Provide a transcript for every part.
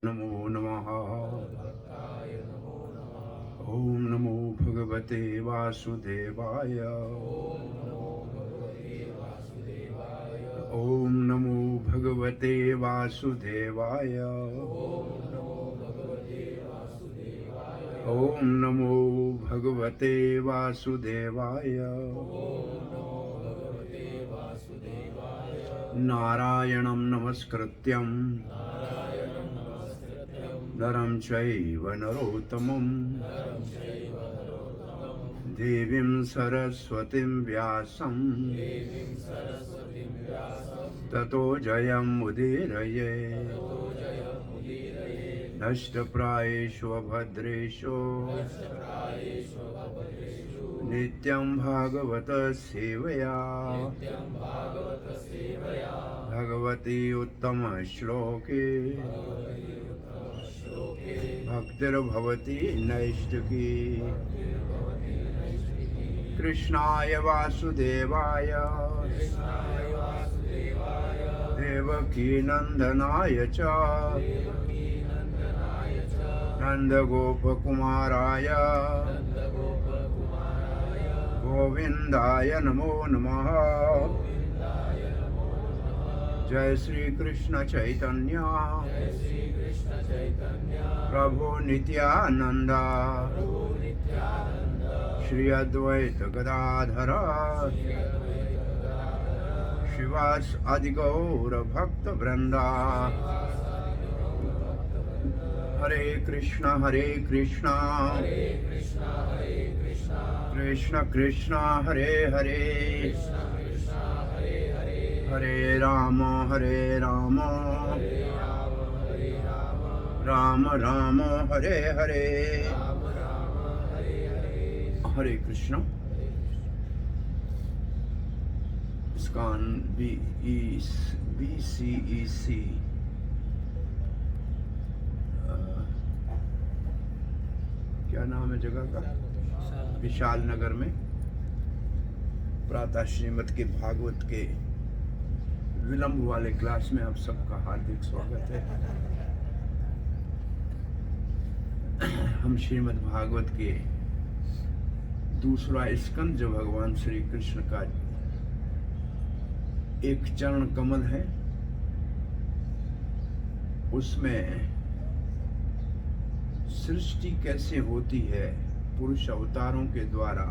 नमो नमः। ओम नमो भगवते वासुदेवाय। ओम नमो भगवते वासुदेवाय। ओम नमो भगवते वासुदेवाय। नारायणं नमस्कृत्यं नरं चैव नरोत्तमं देवीं सरस्वतीं व्यासं ततो जयमुदीरये। नष्टप्रायेषु भद्रेषु नित्यं भागवत सेवया भगवती उत्तम श्लोके भक्तिर्भवति नैष्टिकी। कृष्णाय वासुदेवाय देवकीनन्दनाय च नन्दगोपकुमाराय गोविन्दाय नमो नमः। जय श्री कृष्ण चैतन्य प्रभु नित्यानंद श्री अद्वैत गदाधर शिवास आदि गौर भक्त वृंदा। हरे कृष्णा कृष्ण कृष्ण हरे हरे हरे राम राम राम हरे हरे। हरे कृष्ण। इस्कॉन BCEC क्या नाम है जगह का? विशाल नगर में प्रातः श्रीमद के भागवत के विलंब वाले क्लास में आप सबका हार्दिक स्वागत है। हम श्रीमद् भागवत के दूसरा स्कंद जो भगवान श्री कृष्ण का एक चरण कमल है, उसमें सृष्टि कैसे होती है, पुरुष अवतारों के द्वारा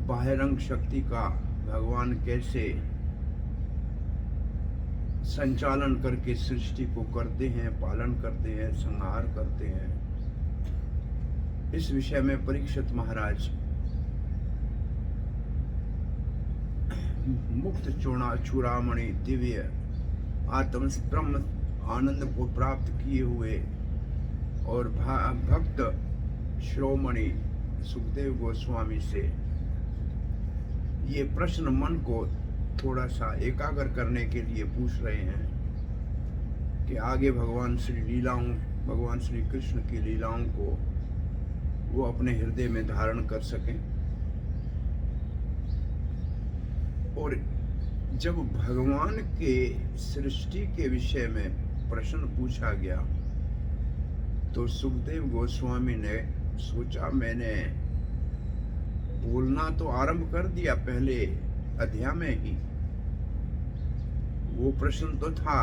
बाह्यरंग शक्ति का भगवान कैसे संचालन करके सृष्टि को करते हैं, पालन करते हैं, संहार करते हैं। इस विषय में परीक्षित महाराज मुक्त चूड़ामणि दिव्य आत्म ब्रह्म आनंद को प्राप्त किए हुए और भक्त श्रोमणि सुखदेव गोस्वामी से ये प्रश्न मन को थोड़ा सा एकाग्र करने के लिए पूछ रहे हैं कि आगे भगवान श्री कृष्ण की लीलाओं को वो अपने हृदय में धारण कर सकें। और जब भगवान के सृष्टि के विषय में प्रश्न पूछा गया तो सुखदेव गोस्वामी ने सोचा, मैंने बोलना तो आरंभ कर दिया पहले अध्याय में ही। वो प्रश्न तो था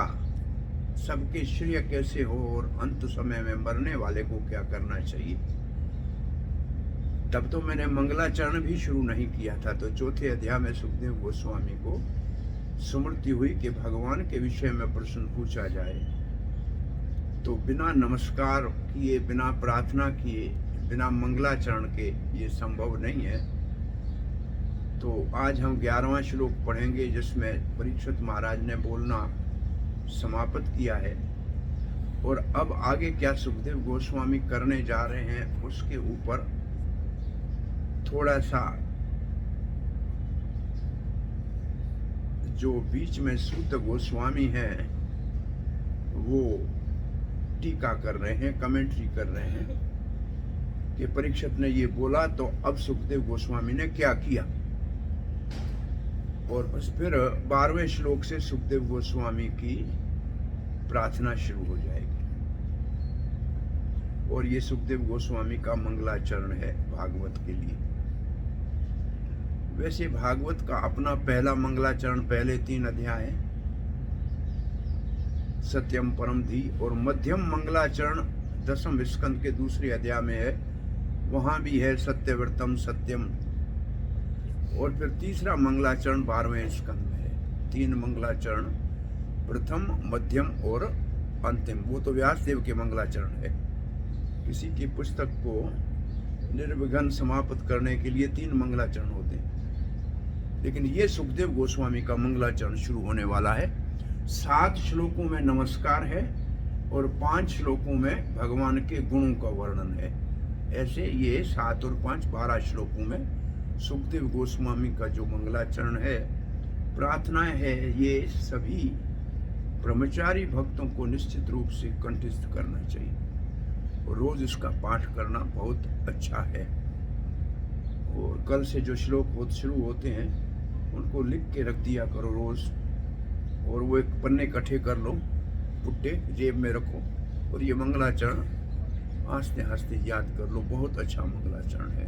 सबके श्रेय कैसे हो और अंत समय में मरने वाले को क्या करना चाहिए। तब तो मैंने मंगलाचरण भी शुरू नहीं किया था। तो चौथे अध्याय में सुखदेव गोस्वामी को स्मृति हुई कि भगवान के विषय में प्रश्न पूछा जाए तो बिना नमस्कार किए, बिना प्रार्थना किए, बिना मंगलाचरण के ये संभव नहीं है। तो आज हम 11वां श्लोक पढ़ेंगे जिसमें परीक्षित महाराज ने बोलना समाप्त किया है। और अब आगे क्या सुखदेव गोस्वामी करने जा रहे हैं उसके ऊपर थोड़ा सा जो बीच में सूत गोस्वामी है वो टीका कर रहे हैं, कमेंट्री कर रहे हैं कि परीक्षित ने ये बोला तो अब सुखदेव गोस्वामी ने क्या किया। और बस फिर 12वें श्लोक से सुखदेव गोस्वामी की प्रार्थना शुरू हो जाएगी। और ये सुखदेव गोस्वामी का मंगलाचरण है भागवत के लिए। वैसे भागवत का अपना पहला मंगलाचरण पहले 3 अध्याय सत्यम परम धी, और मध्यम मंगलाचरण 10वें स्कंद के दूसरे अध्याय में है, वहां भी है सत्यव्रतम सत्यम। और फिर तीसरा मंगलाचरण 12वें स्कंद में है। 3 मंगलाचरण, प्रथम, मध्यम और अंतिम। वो तो व्यासदेव के मंगलाचरण है। किसी की पुस्तक को निर्विघ्न समाप्त करने के लिए 3 मंगलाचरण होते हैं, लेकिन ये सुखदेव गोस्वामी का मंगलाचरण शुरू होने वाला है। 7 श्लोकों में नमस्कार है और 5 श्लोकों में भगवान के गुणों का वर्णन है। ऐसे ये 7 और 5 12 श्लोकों में सुखदेव गोस्वामी का जो मंगलाचरण है, प्रार्थनाएं है, ये सभी ब्रह्मचारी भक्तों को निश्चित रूप से कंठस्थ करना चाहिए और रोज इसका पाठ करना बहुत अच्छा है। और कल से जो श्लोक शुरू होते हैं उनको लिख के रख दिया करो रोज, और वो एक पन्ने इकट्ठे कर लो, पुट्टे जेब में रखो, और ये मंगलाचरण हंसते हंसते याद कर लो। बहुत अच्छा मंगलाचरण है।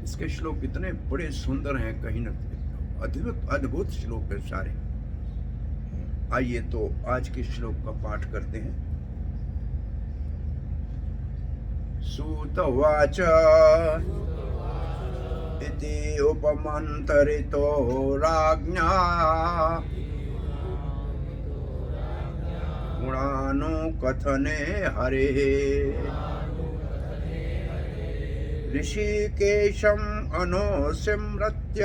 इसके श्लोक इतने बड़े सुंदर हैं, कहीं न कहीं अद्भुत श्लोक है सारे। आइए तो आज के श्लोक का पाठ करते हैं। सूतवाच इति उपमन्त्रितो राज्ञा गुणानुकथने हरेः ऋषिकेशम् अनुस्मृत्य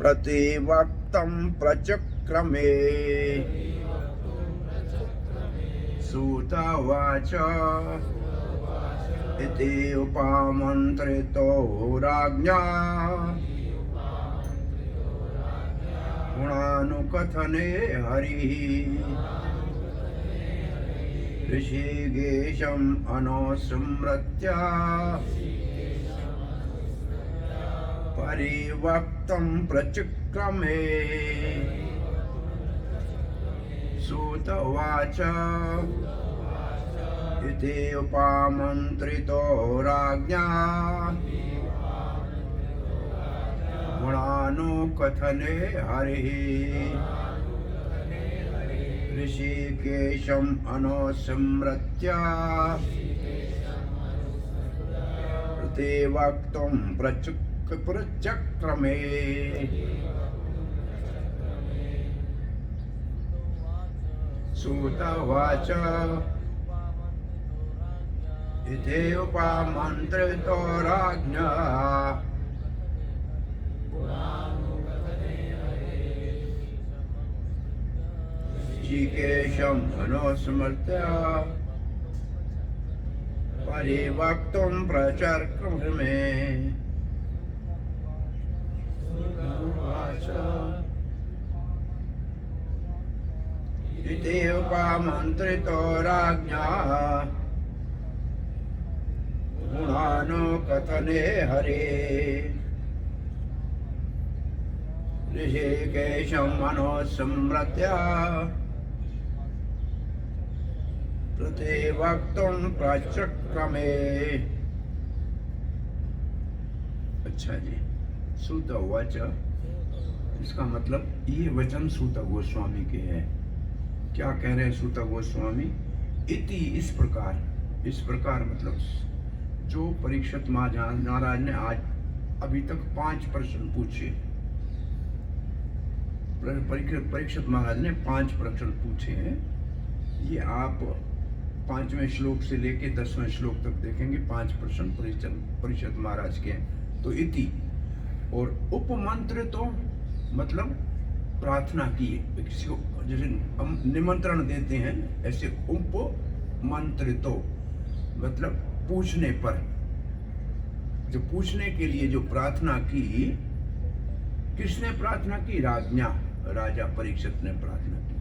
प्रतिवक्तं प्रचक्रमे। सूतवाच इति उपमन्त्रितो राज्ञा गुणानुकथने हरिः ऋषिकेशम् अनुस्मृत्य परिवक्तं प्रचक्रमे। सूतवाच इति उपमन्त्रितो राज्ञा गुणानुकथने हरिः ऋषिकेशम् अनुस्मृत्य प्रतिवक्तुं प्रचक्रमे। सूतवाच इति उपमन्त्रितो राज्ञा ऋषिकेशम् अनुस्मृत्य परिवक्तुं प्रचक्रमे। इति उपमन्त्रितो राज्ञा गुणानुकथने हरेः ऋषिकेशम् अनुस्मृत्य प्रतिवक्तुं प्रचक्रमे। अच्छा जी, सूत वाच, इसका मतलब ये वचन सूत गोस्वामी के हैं। क्या कह रहे हैं सूत गोस्वामी? इति, इस प्रकार मतलब जो परीक्षित महाराज ने आज अभी तक 5 प्रश्न पूछे। परीक्षित महाराज ने 5 प्रश्न पूछे हैं। ये आप 5वें श्लोक से लेके 10वें श्लोक तक देखेंगे। 5 प्रश्न परीक्षित महाराज के हैं। तो इति और उपमंत्र तो मतलब प्रार्थना की, किसी को जैसे हम निमंत्रण देते हैं, ऐसे उपमंत्रितो मतलब पूछने पर, जो पूछने के लिए जो प्रार्थना की। किसने प्रार्थना की? राज्ञा, राजा परीक्षित ने प्रार्थना की।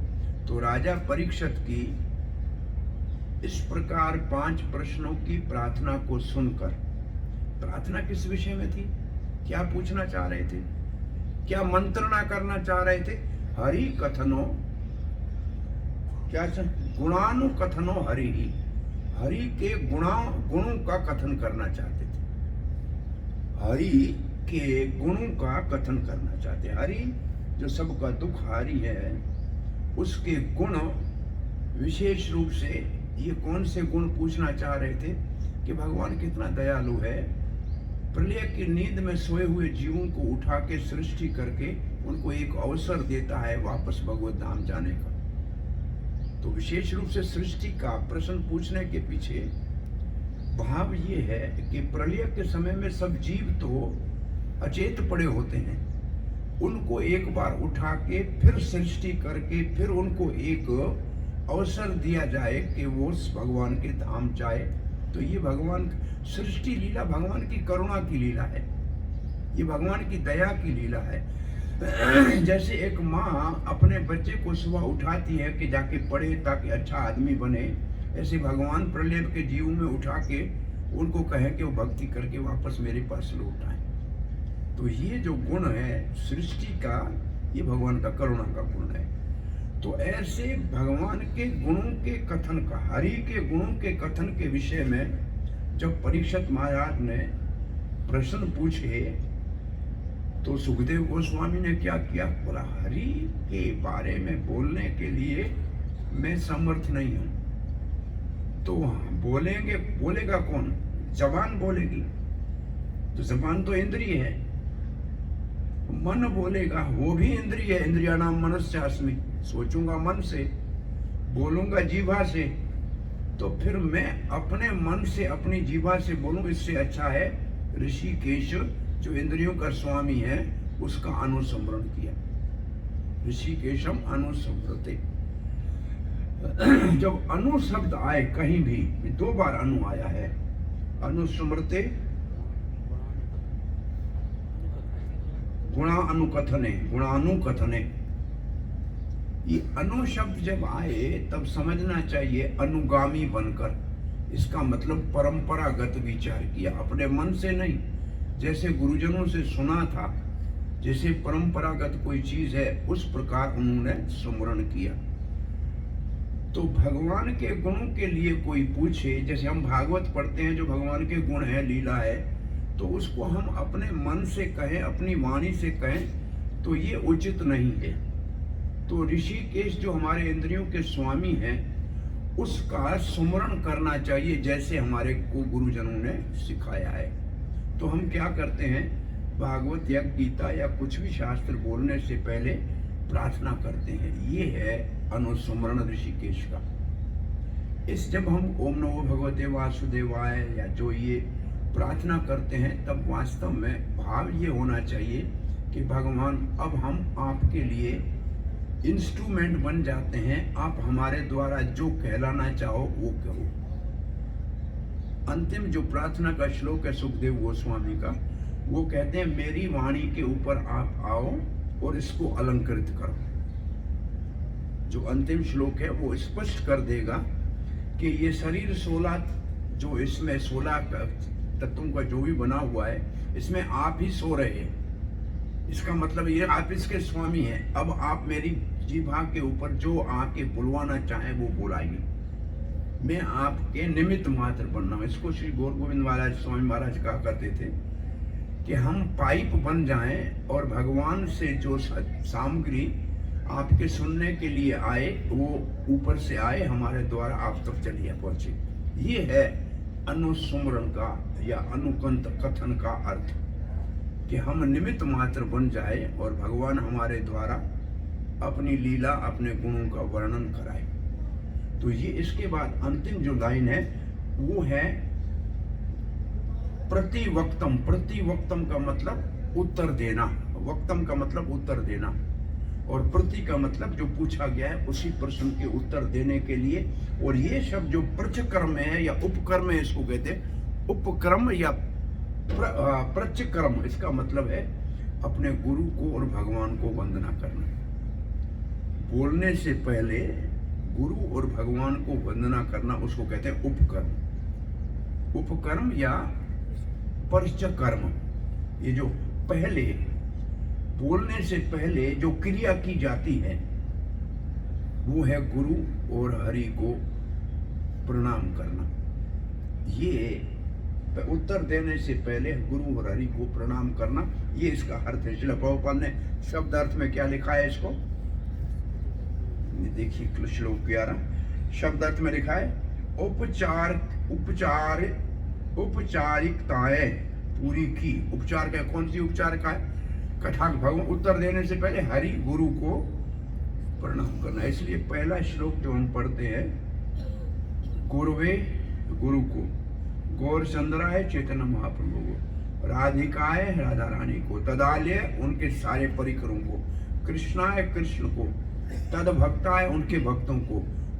तो राजा परीक्षित की इस प्रकार 5 प्रश्नों की प्रार्थना को सुनकर, प्रार्थना किस विषय में थी, क्या पूछना चाह रहे थे, क्या मंत्रणा करना चाह रहे थे? हरि कथनो क्या गुणानुकथनो हरि ही, हरि के गुणों का कथन करना चाहते थे, हरि के गुणों का कथन करना चाहते। हरि जो सबका दुख हारी है, उसके गुण विशेष रूप से ये कौन से गुण पूछना चाह रहे थे कि भगवान कितना दयालु है, प्रलय की नींद में सोए हुए जीवों को उठा के सृष्टि करके उनको एक अवसर देता है वापस भगवत धाम जाने का। तो विशेष रूप से सृष्टि का प्रश्न पूछने के पीछे भाव ये है कि प्रलय के समय में सब जीव तो अचेत पड़े होते हैं, उनको एक बार उठा के फिर सृष्टि करके फिर उनको एक अवसर दिया जाए कि वो भगवान के धाम जाए। तो ये भगवान सृष्टि लीला भगवान की करुणा की लीला है, ये भगवान की दया की लीला है। जैसे एक माँ अपने बच्चे को सुबह उठाती है कि जाके पढ़े ताकि अच्छा आदमी बने, ऐसे भगवान प्रलय के जीवों में उठा के उनको कहे कि वो भक्ति करके वापस मेरे पास लौट आए। तो ये जो गुण है सृष्टि का, ये भगवान का करुणा का गुण है। तो ऐसे भगवान के गुणों के कथन का, हरि के गुणों के कथन के विषय में जब परीक्षित महाराज ने प्रश्न पूछे तो सुखदेव गोस्वामी ने क्या किया, बोला हरि के बारे में बोलने के लिए मैं समर्थ नहीं हूं। तो बोलेगा कौन? जबान बोलेगी, तो जबान तो इंद्रिय है। मन बोलेगा, वो भी इंद्रिय है, इंद्रिया नाम मनस्यास्मि, सोचूंगा मन से, बोलूंगा जीभा से। तो फिर मैं अपने मन से अपनी जीभा से बोलूं, इससे अच्छा है ऋषिकेश जो इंद्रियों का स्वामी है उसका अनुस्मरण किया। ऋषिकेशम अनुस्मृते। जब अनु शब्द आए कहीं भी, 2 बार अनु आया है, अनुस्मृते गुणानुकथने। ये अनु शब्द जब आए तब समझना चाहिए अनुगामी बनकर, इसका मतलब परंपरागत विचार किया, अपने मन से नहीं। जैसे गुरुजनों से सुना था, जैसे परंपरागत कोई चीज है उस प्रकार उन्होंने स्मरण किया। तो भगवान के गुणों के लिए कोई पूछे, जैसे हम भागवत पढ़ते हैं जो भगवान के गुण है, लीला है, तो उसको हम अपने मन से कहें, अपनी वाणी से कहें तो ये उचित नहीं है। तो ऋषिकेश जो हमारे इंद्रियों के स्वामी हैं उसका स्मरण करना चाहिए, जैसे हमारे को गुरुजनों ने सिखाया है। तो हम क्या करते हैं, भागवत या गीता या कुछ भी शास्त्र बोलने से पहले प्रार्थना करते हैं। ये है अनुस्मरण ऋषिकेश का। इस जब हम ओम नमो भगवते वासुदेवाय या जो ये प्रार्थना करते हैं तब वास्तव में भाव ये होना चाहिए कि भगवान अब हम आपके लिए इंस्ट्रूमेंट बन जाते हैं, आप हमारे द्वारा जो कहलाना चाहो वो कहो। अंतिम जो प्रार्थना का श्लोक है सुखदेव गोस्वामी का, वो कहते हैं मेरी वाणी के ऊपर आप आओ और इसको अलंकृत करो। जो अंतिम श्लोक है वो स्पष्ट कर देगा कि ये शरीर 16 जो इसमें 16 तत्वों का जो भी बना हुआ है, इसमें आप ही सो रहे हैं। इसका मतलब ये आप इसके स्वामी हैं। अब आप मेरी जीभा के ऊपर जो आके बुलवाना चाहें वो बुलाइए, मैं आपके निमित्त मात्र बनना हूं। इसको श्री गौर गोविंद महाराज स्वामी महाराज कहा करते थे कि हम पाइप बन जाएं और भगवान से जो सामग्री आपके सुनने के लिए आए वो ऊपर से आए, हमारे द्वारा आप तक चलिए पहुंचे। ये है अनुस्मरण का या अनुकंत कथन का अर्थ, कि हम निमित्त मात्र बन जाए और भगवान हमारे द्वारा अपनी लीला, अपने गुणों का वर्णन कराए। तो ये इसके बाद अंतिम जो लाइन है वो है प्रतिवक्तम। प्रतिवक्तम का मतलब उत्तर देना, वक्तम का मतलब उत्तर देना, और प्रति का मतलब जो पूछा गया है उसी प्रश्न के उत्तर देने के लिए। और ये शब्द जो प्रचक्रम है या उपक्रम है, इसको कहते हैं उपक्रम या प्रचक्रम। इसका मतलब है अपने गुरु को और भगवान को वंदना करना। बोलने से पहले गुरु और भगवान को वंदना करना, उसको कहते हैं उपकर्म। उपकर्म या परचकर्म, ये जो पहले बोलने से पहले जो क्रिया की जाती है वो है गुरु और हरि को प्रणाम करना। ये उत्तर देने से पहले गुरु और हरि को प्रणाम करना, ये इसका अर्थ है। श्रील प्रभुपाद ने शब्द अर्थ में क्या लिखा है इसको देखिए, श्लोक 11 शब्द अर्थ में लिखा है औपचारिकताएं पूरी की। उपचार का कौन सी उपचार का है? कथाक भगवान उत्तर देने से पहले हरि गुरु को प्रणाम करना। इसलिए पहला श्लोक जो हम पढ़ते हैं, गुरुवे गुरु को, गौर चंद्राय चैतन्य महाप्रभु को, राधिकाय राधा रानी को, तदालय उनके सारे परिकरों को, कृष्णाय कृष्ण को, तद भक्ताय उनके भक्तों को,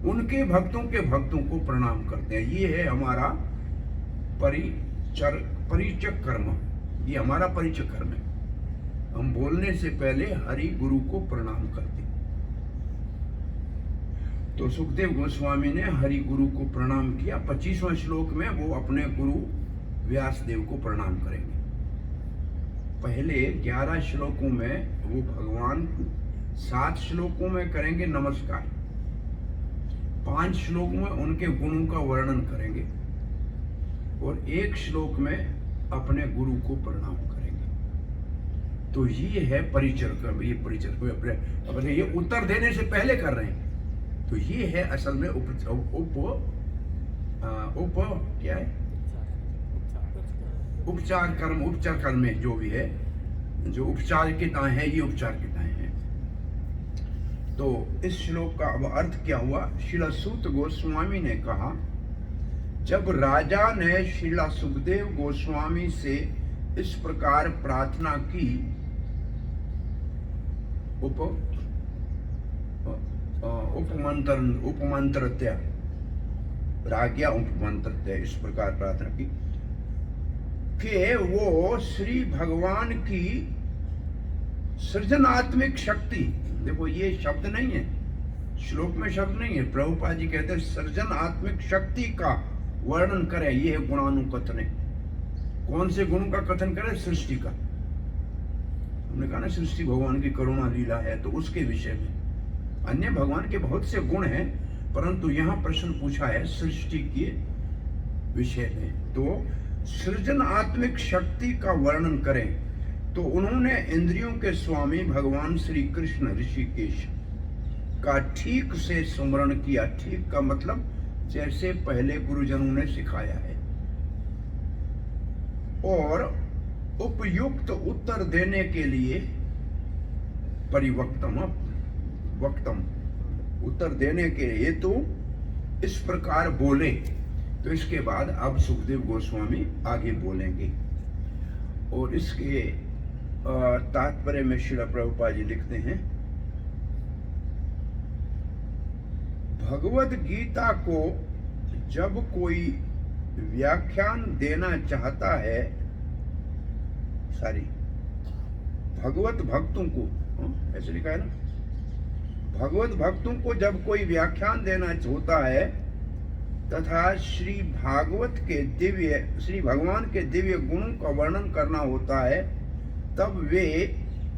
उनके भक्तों के भक्तों को प्रणाम करते हैं। ये है हमारा परिचय कर्म, ये हमारा परिचय कर्म है। हम बोलने से पहले हरि गुरु को प्रणाम करते हैं। तो सुखदेव गोस्वामी ने हरि गुरु को प्रणाम किया। 25वां श्लोक में वो अपने गुरु व्यासदेव को प्रणाम करेंगे। पहले 11 श्लोकों में वो भगवान, 7 श्लोकों में करेंगे नमस्कार, 5 श्लोक में उनके गुणों का वर्णन करेंगे और 1 श्लोक में अपने गुरु को प्रणाम करेंगे। तो ये है परिचय कर्म। ये परिचय को ये उत्तर देने से पहले कर रहे हैं। तो ये है असल में क्या है, उपचार कर्म। उपचार कर्म में जो भी है, जो उपचारिकताएं हैं, ये उपचारिकताएं हैं। तो इस श्लोक का अब अर्थ क्या हुआ? श्रील सूत गोस्वामी ने कहा, जब राजा ने श्रील सुखदेव गोस्वामी से इस प्रकार प्रार्थना की, उपमंत्रत्या राज्ञा उपमंत्रत्या, इस प्रकार प्रार्थना की कि वो श्री भगवान की सृजनात्मक शक्ति, देखो ये शब्द नहीं है श्लोक में, शब्द नहीं है, प्रभुपाद जी कहते हैं सृजनात्मक शक्ति का वर्णन करे। ये है गुणानुकथन। कौन से गुण का कथन करे? सृष्टि का। हमने कहा ना सृष्टि भगवान की करुणा लीला है, तो उसके विषय में। अन्य भगवान के बहुत से गुण हैं, परंतु यहाँ प्रश्न पूछा है सृष्टि के विषय में। तो सृजनात्मक शक्ति का वर्णन करें तो उन्होंने इंद्रियों के स्वामी भगवान श्री कृष्ण ऋषिकेश का ठीक से स्मरण किया। ठीक का मतलब जैसे पहले गुरुजनों ने सिखाया है, और उपयुक्त उत्तर देने के लिए वक्तम उत्तर देने के लिए तो इस प्रकार बोले। तो इसके बाद अब सुखदेव गोस्वामी आगे बोलेंगे और इसके तात्पर्य में श्रील प्रभुपाद जी लिखते हैं, भगवद गीता को जब कोई व्याख्यान देना चाहता है, भगवत भक्तों को, ऐसे लिखा है ना, भगवत भक्तों को जब कोई व्याख्यान देना होता है तथा श्री भगवान के दिव्य गुणों का वर्णन करना होता है, तब वे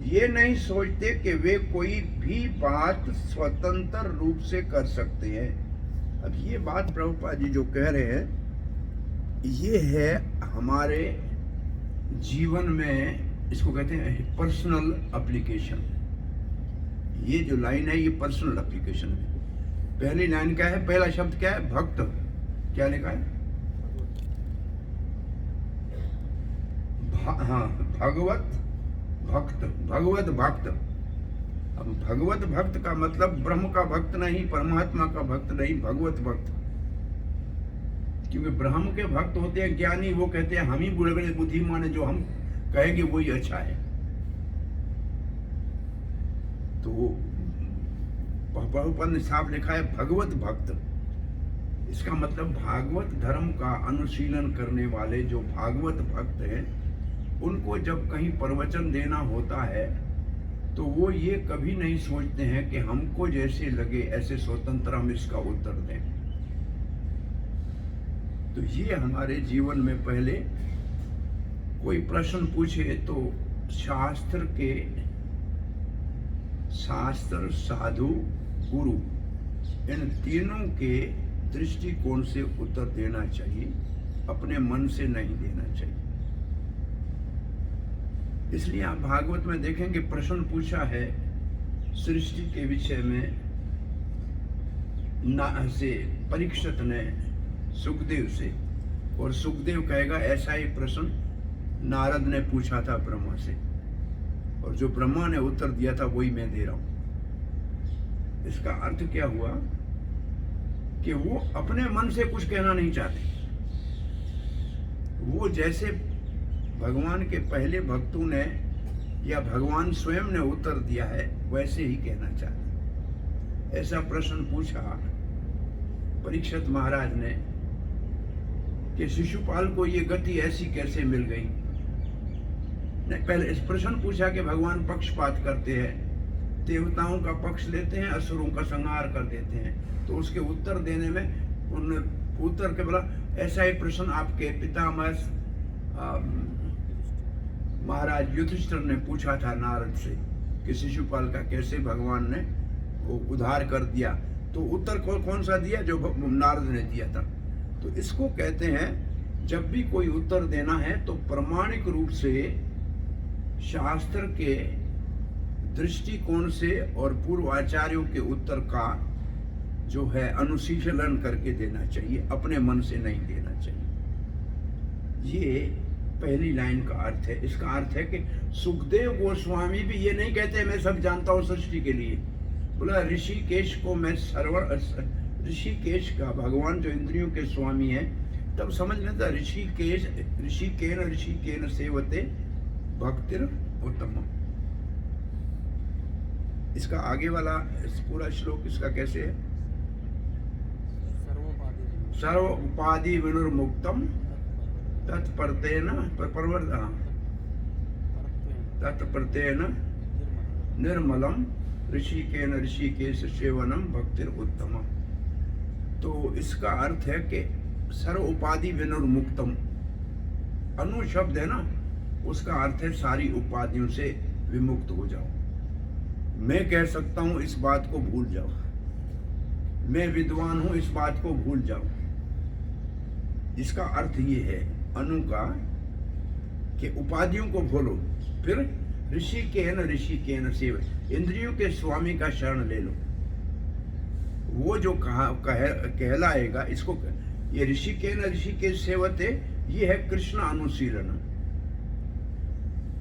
ये नहीं सोचते कि वे कोई भी बात स्वतंत्र रूप से कर सकते हैं। अब ये बात प्रभुपाद जी जो कह रहे हैं, ये है हमारे जीवन में, इसको कहते हैं पर्सनल एप्लीकेशन। ये जो लाइन है ये पर्सनल एप्लीकेशन है। पहली लाइन क्या है? पहला शब्द क्या है? भक्त। क्या लिखा है? भगवत भक्त, भगवत भक्त। अब भगवत भक्त का मतलब ब्रह्म का भक्त नहीं, परमात्मा का भक्त नहीं, भगवत भक्त। क्योंकि ब्रह्म के भक्त होते हैं ज्ञानी, वो कहते हैं हम ही बड़े बड़े बुद्धिमान है, जो हम कहेंगे वही अच्छा है। तो प्रभुपाद ने साफ लिखा है भगवत भक्त। इसका मतलब भागवत धर्म का अनुशीलन करने वाले जो भागवत भक्त हैं, उनको जब कहीं प्रवचन देना होता है तो वो ये कभी नहीं सोचते हैं कि हमको जैसे लगे ऐसे स्वतंत्र हम इसका उत्तर दें। तो ये हमारे जीवन में पहले कोई प्रश्न पूछे तो शास्त्र के शास्त्र, साधु, गुरु, इन तीनों के दृष्टिकोण से उत्तर देना चाहिए, अपने मन से नहीं देना चाहिए। इसलिए आप भागवत में देखेंगे प्रश्न पूछा है सृष्टि के विषय में से परीक्षित ने सुखदेव से, और सुखदेव कहेगा ऐसा ही प्रश्न नारद ने पूछा था ब्रह्मा से, और जो ब्रह्मा ने उत्तर दिया था वही मैं दे रहा हूं। इसका अर्थ क्या हुआ कि वो अपने मन से कुछ कहना नहीं चाहते। वो जैसे भगवान के पहले भक्तों ने या भगवान स्वयं ने उत्तर दिया है वैसे ही कहना चाहते। ऐसा प्रश्न पूछा परीक्षित महाराज ने कि शिशुपाल को ये गति ऐसी कैसे मिल गई। नहीं, पहले इस प्रश्न पूछा कि भगवान पक्षपात करते हैं, देवताओं का पक्ष लेते हैं, असुरों का संहार कर देते हैं। तो उसके उत्तर देने में उन उत्तर के बोला ऐसा ही प्रश्न आपके पितामह महाराज युधिष्ठिर ने पूछा था नारद से कि शिशुपाल का कैसे भगवान ने वो उद्धार कर दिया। तो उत्तर कौन सा दिया? जो नारद ने दिया था। तो इसको कहते हैं जब भी कोई उत्तर देना है तो प्रामाणिक रूप से शास्त्र के दृष्टिकोण से और पूर्व आचार्यों के उत्तर का जो है अनुशीलन करके देना चाहिए, अपने मन से नहीं देना चाहिए। ये पहली लाइन का अर्थ है। इसका अर्थ है कि सुखदेव गोस्वामी भी ये नहीं कहते मैं सब जानता हूँ सृष्टि के लिए। बोला ऋषिकेश को मैं ऋषिकेश का भगवान जो इंद्रियों के स्वामी है, तब समझ लेता ऋषिकेश ऋषिकेन सेवते भक्तिर उत्तम। इसका आगे वाला पूरा श्लोक इसका कैसे है? सर्व उपाधि विनुर्मुक्तम तत्पर्तेन तत्पर्तेन निर्मलम ऋषिकेन ऋषिकेश सेवनम भक्तिर उत्तम। तो इसका अर्थ है कि सर्व उपाधि विनुर्मुक्तम, अनु शब्द है ना, उसका अर्थ है सारी उपाधियों से विमुक्त हो जाओ। मैं कह सकता हूं इस बात को भूल जाओ, मैं विद्वान हूं इस बात को भूल जाओ। इसका अर्थ ये है अनु का कि उपाधियों को भूलो, फिर ऋषिकेन सेव, इंद्रियों के स्वामी का शरण ले लो। वो जो कहलाएगा इसको, ये ऋषिकेश सेवते, ये है कृष्ण अनुशीलन।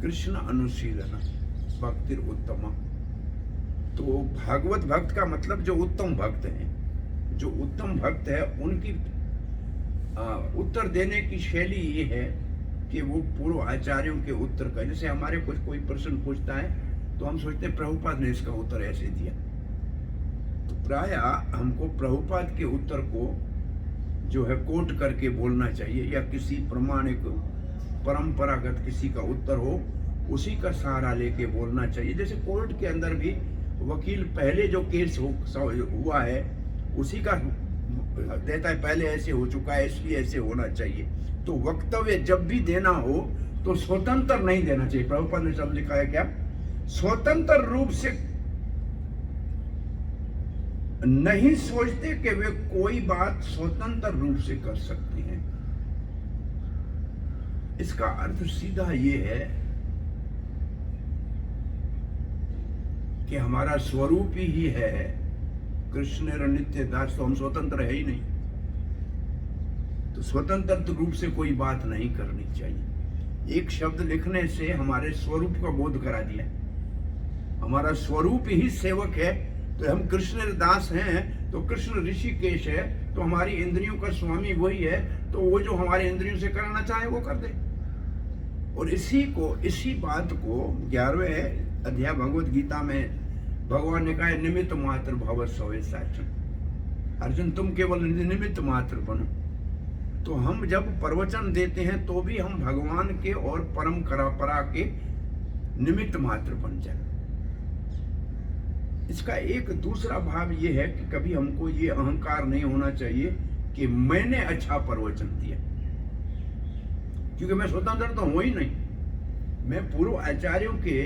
कृष्ण अनुशीलन भक्तिर उत्तम। तो भागवत भक्त का मतलब जो उत्तम भक्त हैं, जो उत्तम भक्त है उनकी उत्तर देने की शैली ये है कि वो पूर्व आचार्यों के उत्तर का, जैसे हमारे कुछ कोई प्रश्न पूछता है तो हम सोचते हैं प्रभुपाद ने इसका उत्तर ऐसे दिया। तो प्राय हमको प्रभुपाद के उत्तर को जो है कोट करके बोलना चाहिए, या किसी प्रमाणिक परंपरागत किसी का उत्तर हो उसी का सहारा लेके बोलना चाहिए। जैसे कोर्ट के अंदर भी वकील पहले जो केस हुआ है उसी का देता है, पहले ऐसे हो चुका है इसलिए ऐसे होना चाहिए। तो वक्तव्य जब भी देना हो तो स्वतंत्र नहीं देना चाहिए। प्रभुपाद ने शब्द लिखा है क्या? स्वतंत्र रूप से नहीं सोचते कि वे कोई बात स्वतंत्र रूप से कर सकते हैं। इसका अर्थ सीधा ये है कि हमारा स्वरूप ही है कृष्ण नित्य दास, तो हम स्वतंत्र है ही नहीं। तो स्वतंत्र रूप से कोई बात नहीं करनी चाहिए। एक शब्द लिखने से हमारे स्वरूप का बोध करा दिया। हमारा स्वरूप ही सेवक है, तो हम कृष्ण दास हैं, तो कृष्ण ऋषिकेश है, तो हमारी इंद्रियों का स्वामी वही है, तो वो जो हमारे इंद्रियों से कराना चाहे वो कर दे। और इसी बात को 11वें अध्याय भगवत गीता में भगवान ने कहा है निमित्त मात्र भव सवे साचन। अर्जुन तुम केवल निमित्त मात्र बनो। तो हम जब प्रवचन देते हैं तो भी हम भगवान के और परम परा के निमित्त मात्र बन जाए। इसका एक दूसरा भाव ये है कि कभी हमको ये अहंकार नहीं होना चाहिए कि मैंने अच्छा प्रवचन दिया, क्योंकि मैं स्वतंत्र तो हूं ही नहीं। मैं पूर्व आचार्यों के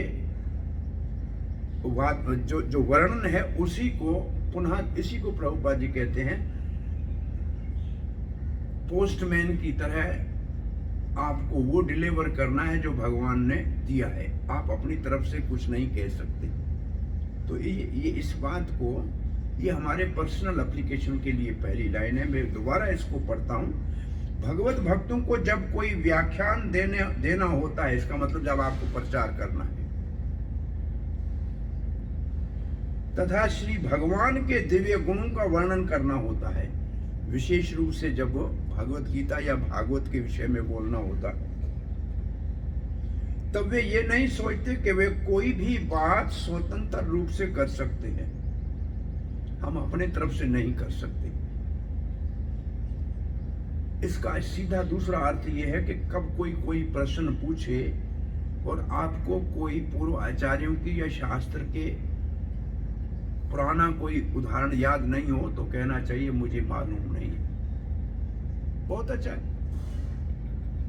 जो वर्णन है उसी को पुनः इसी को प्रभुपाद जी कहते हैं पोस्टमैन की तरह आपको वो डिलीवर करना है जो भगवान ने दिया है, आप अपनी तरफ से कुछ नहीं कह सकते। तो ये इस बात को, ये हमारे पर्सनल एप्लीकेशन के लिए पहली लाइन है। मैं दोबारा इसको पढ़ता हूँ। भगवत भक्तों को जब कोई व्याख्यान देना होता है, इसका मतलब जब आपको प्रचार करना है, तथा श्री भगवान के दिव्य गुणों का वर्णन करना होता है, विशेष रूप से जब भगवत गीता या भागवत के विषय में बोलना होता, तब वे ये नहीं सोचते कि वे कोई भी बात स्वतंत्र रूप से कर सकते हैं। हम अपने तरफ से नहीं कर सकते। इसका सीधा दूसरा अर्थ यह है कि कब कोई प्रश्न पूछे और आपको कोई पूर्व आचार्यों की या शास्त्र के पुराना कोई उदाहरण याद नहीं हो, तो कहना चाहिए मुझे मालूम नहीं है। बहुत अच्छा है,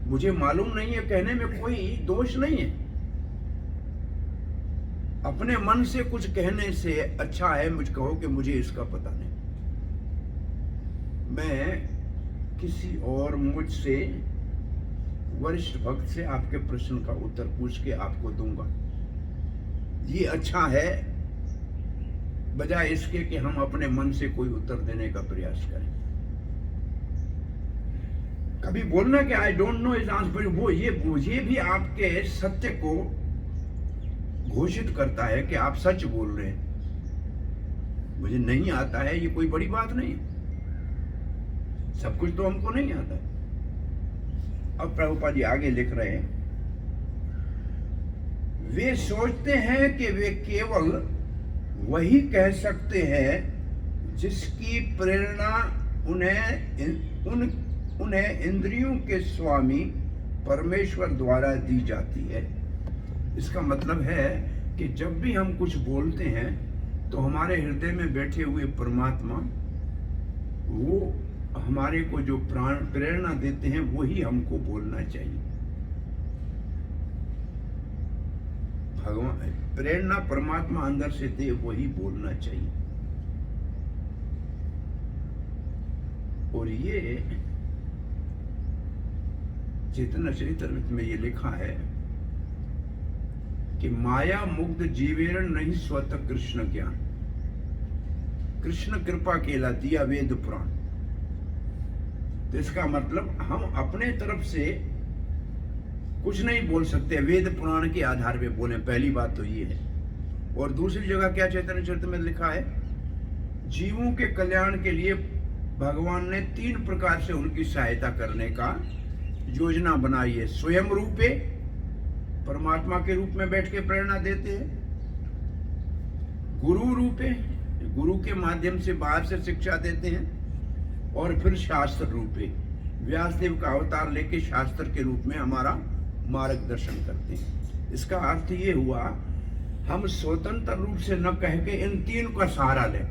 मुझे मालूम नहीं है कहने में कोई दोष नहीं है। अपने मन से कुछ कहने से अच्छा है मुझ कहो कि मुझे इसका पता नहीं। मैं किसी और मुझसे वरिष्ठ भक्त से आपके प्रश्न का उत्तर पूछ के आपको दूंगा, ये अच्छा है, बजाय इसके कि हम अपने मन से कोई उत्तर देने का प्रयास करें। कभी बोलना कि I don't know is answer, वो ये भी आपके सत्य को घोषित करता है कि आप सच बोल रहे हैं। मुझे नहीं आता है, ये कोई बड़ी बात नहीं है। सब कुछ तो हमको नहीं आता है। अब प्रभुपाद जी आगे लिख रहे हैं, वे सोचते हैं कि वे केवल वही कह सकते हैं जिसकी प्रेरणा उन्हें इंद्रियों के स्वामी परमेश्वर द्वारा दी जाती है। इसका मतलब है कि जब भी हम कुछ बोलते हैं तो हमारे हृदय में बैठे हुए परमात्मा वो हमारे को जो प्रेरणा देते हैं वही हमको बोलना चाहिए। भगवान प्रेरणा परमात्मा अंदर से दे वही बोलना चाहिए। और ये चेतना चरितमृत में ये लिखा है कि माया मुग्ध जीवेरण नहीं स्वतः कृष्ण ज्ञान, कृष्ण कृपा केला दिया वेद पुराण। तो इसका मतलब हम अपने तरफ से कुछ नहीं बोल सकते, वेद पुराण के आधार पे बोले, पहली बात तो ये है। और दूसरी जगह क्या चैतन्य चरित्र में लिखा है, जीवों के कल्याण के लिए भगवान ने 3 प्रकार से उनकी सहायता करने का योजना बनाई है। स्वयं रूपे, परमात्मा के रूप में बैठ के प्रेरणा देते हैं। गुरु रूपे, गुरु के माध्यम से बाहर से शिक्षा देते हैं। और फिर शास्त्र रूपे, व्यासदेव का अवतार लेके शास्त्र के रूप में हमारा मार्गदर्शन करते हैं। इसका अर्थ ये हुआ, हम स्वतंत्र रूप से न कह के इन 3 का सहारा लें।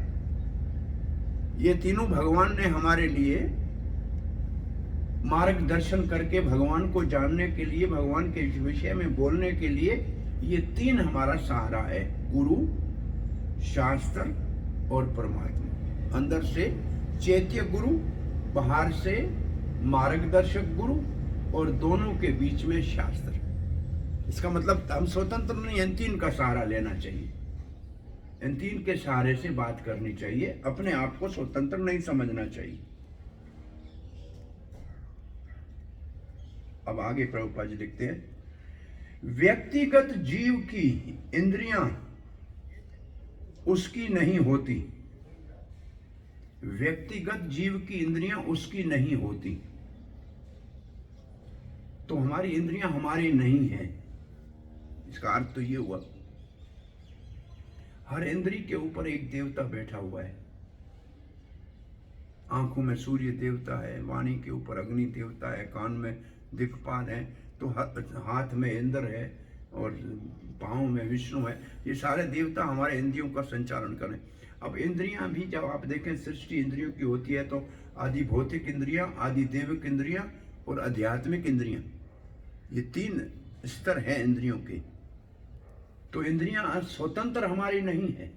ये तीनों भगवान ने हमारे लिए मार्गदर्शन करके, भगवान को जानने के लिए, भगवान के विषय में बोलने के लिए, ये 3 हमारा सहारा है, गुरु, शास्त्र और परमात्मा। अंदर से चैत्य गुरु, बाहर से मार्गदर्शक गुरु, और दोनों के बीच में शास्त्र। इसका मतलब हम स्वतंत्र नहीं, इन 3 का सहारा लेना चाहिए। इन 3 के सहारे से बात करनी चाहिए, अपने आप को स्वतंत्र नहीं समझना चाहिए। अब आगे प्रभुपाद जी लिखते हैं, व्यक्तिगत जीव की इंद्रियां उसकी नहीं होती, व्यक्तिगत जीव की इंद्रियां उसकी नहीं होती। तो हमारी इंद्रियां हमारी नहीं है। इसका अर्थ तो ये हुआ, हर इंद्री के ऊपर एक देवता बैठा हुआ है। आंखों में सूर्य देवता है, वाणी के ऊपर अग्नि देवता है, कान में दिक्पाल है, तो हाथ में इंद्र है और पांव में विष्णु है। ये सारे देवता हमारे इंद्रियों का संचालन करें। अब इंद्रियां भी जब आप देखें सृष्टि इंद्रियों की होती है, तो आदि भौतिक इंद्रियां, आदि देविक इंद्रियां और आध्यात्मिक इंद्रियां, ये 3 स्तर हैं इंद्रियों के। तो इंद्रियां स्वतंत्र हमारी नहीं है,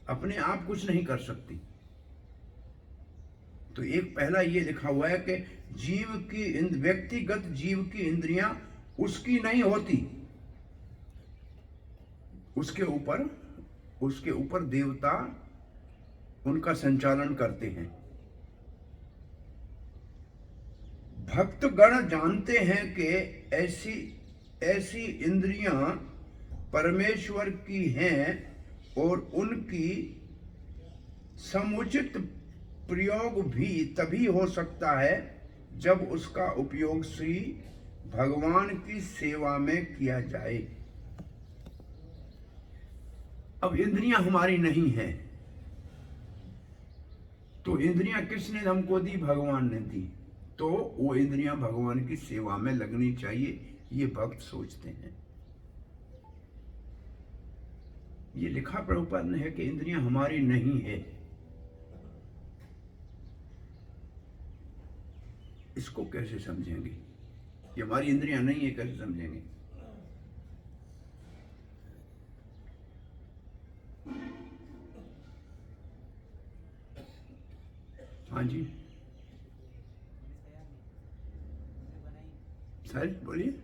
अपने आप कुछ नहीं कर सकती। तो एक पहला ये लिखा हुआ है कि जीव की व्यक्तिगत जीव की इंद्रियां उसकी नहीं होती, उसके ऊपर देवता उनका संचालन करते हैं। भक्तगण जानते हैं कि ऐसी इंद्रियां परमेश्वर की हैं और उनकी समुचित प्रयोग भी तभी हो सकता है जब उसका उपयोग श्री भगवान की सेवा में किया जाए। अब इंद्रियां हमारी नहीं है, तो इंद्रियां किसने हमको दी? भगवान ने दी। तो वो इंद्रियां भगवान की सेवा में लगनी चाहिए, ये भक्त सोचते हैं। ये लिखा प्रभुपाद ने है कि इंद्रियां हमारी नहीं है। इसको कैसे समझेंगे? ये हमारी इंद्रियां नहीं है, कैसे समझेंगे? हाँ जी सर बोलिए।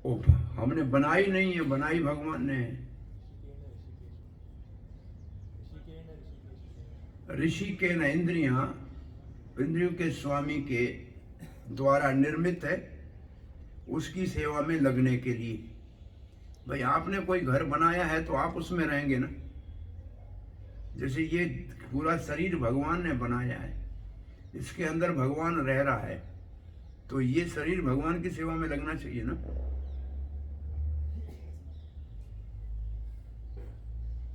ओ, हमने बनाई नहीं है, बनाई भगवान ने। ऋषि के न इंद्रियों के स्वामी के द्वारा निर्मित है, उसकी सेवा में लगने के लिए। भाई आपने कोई घर बनाया है तो आप उसमें रहेंगे ना। जैसे ये पूरा शरीर भगवान ने बनाया है, इसके अंदर भगवान रह रहा है, तो ये शरीर भगवान की सेवा में लगना चाहिए ना।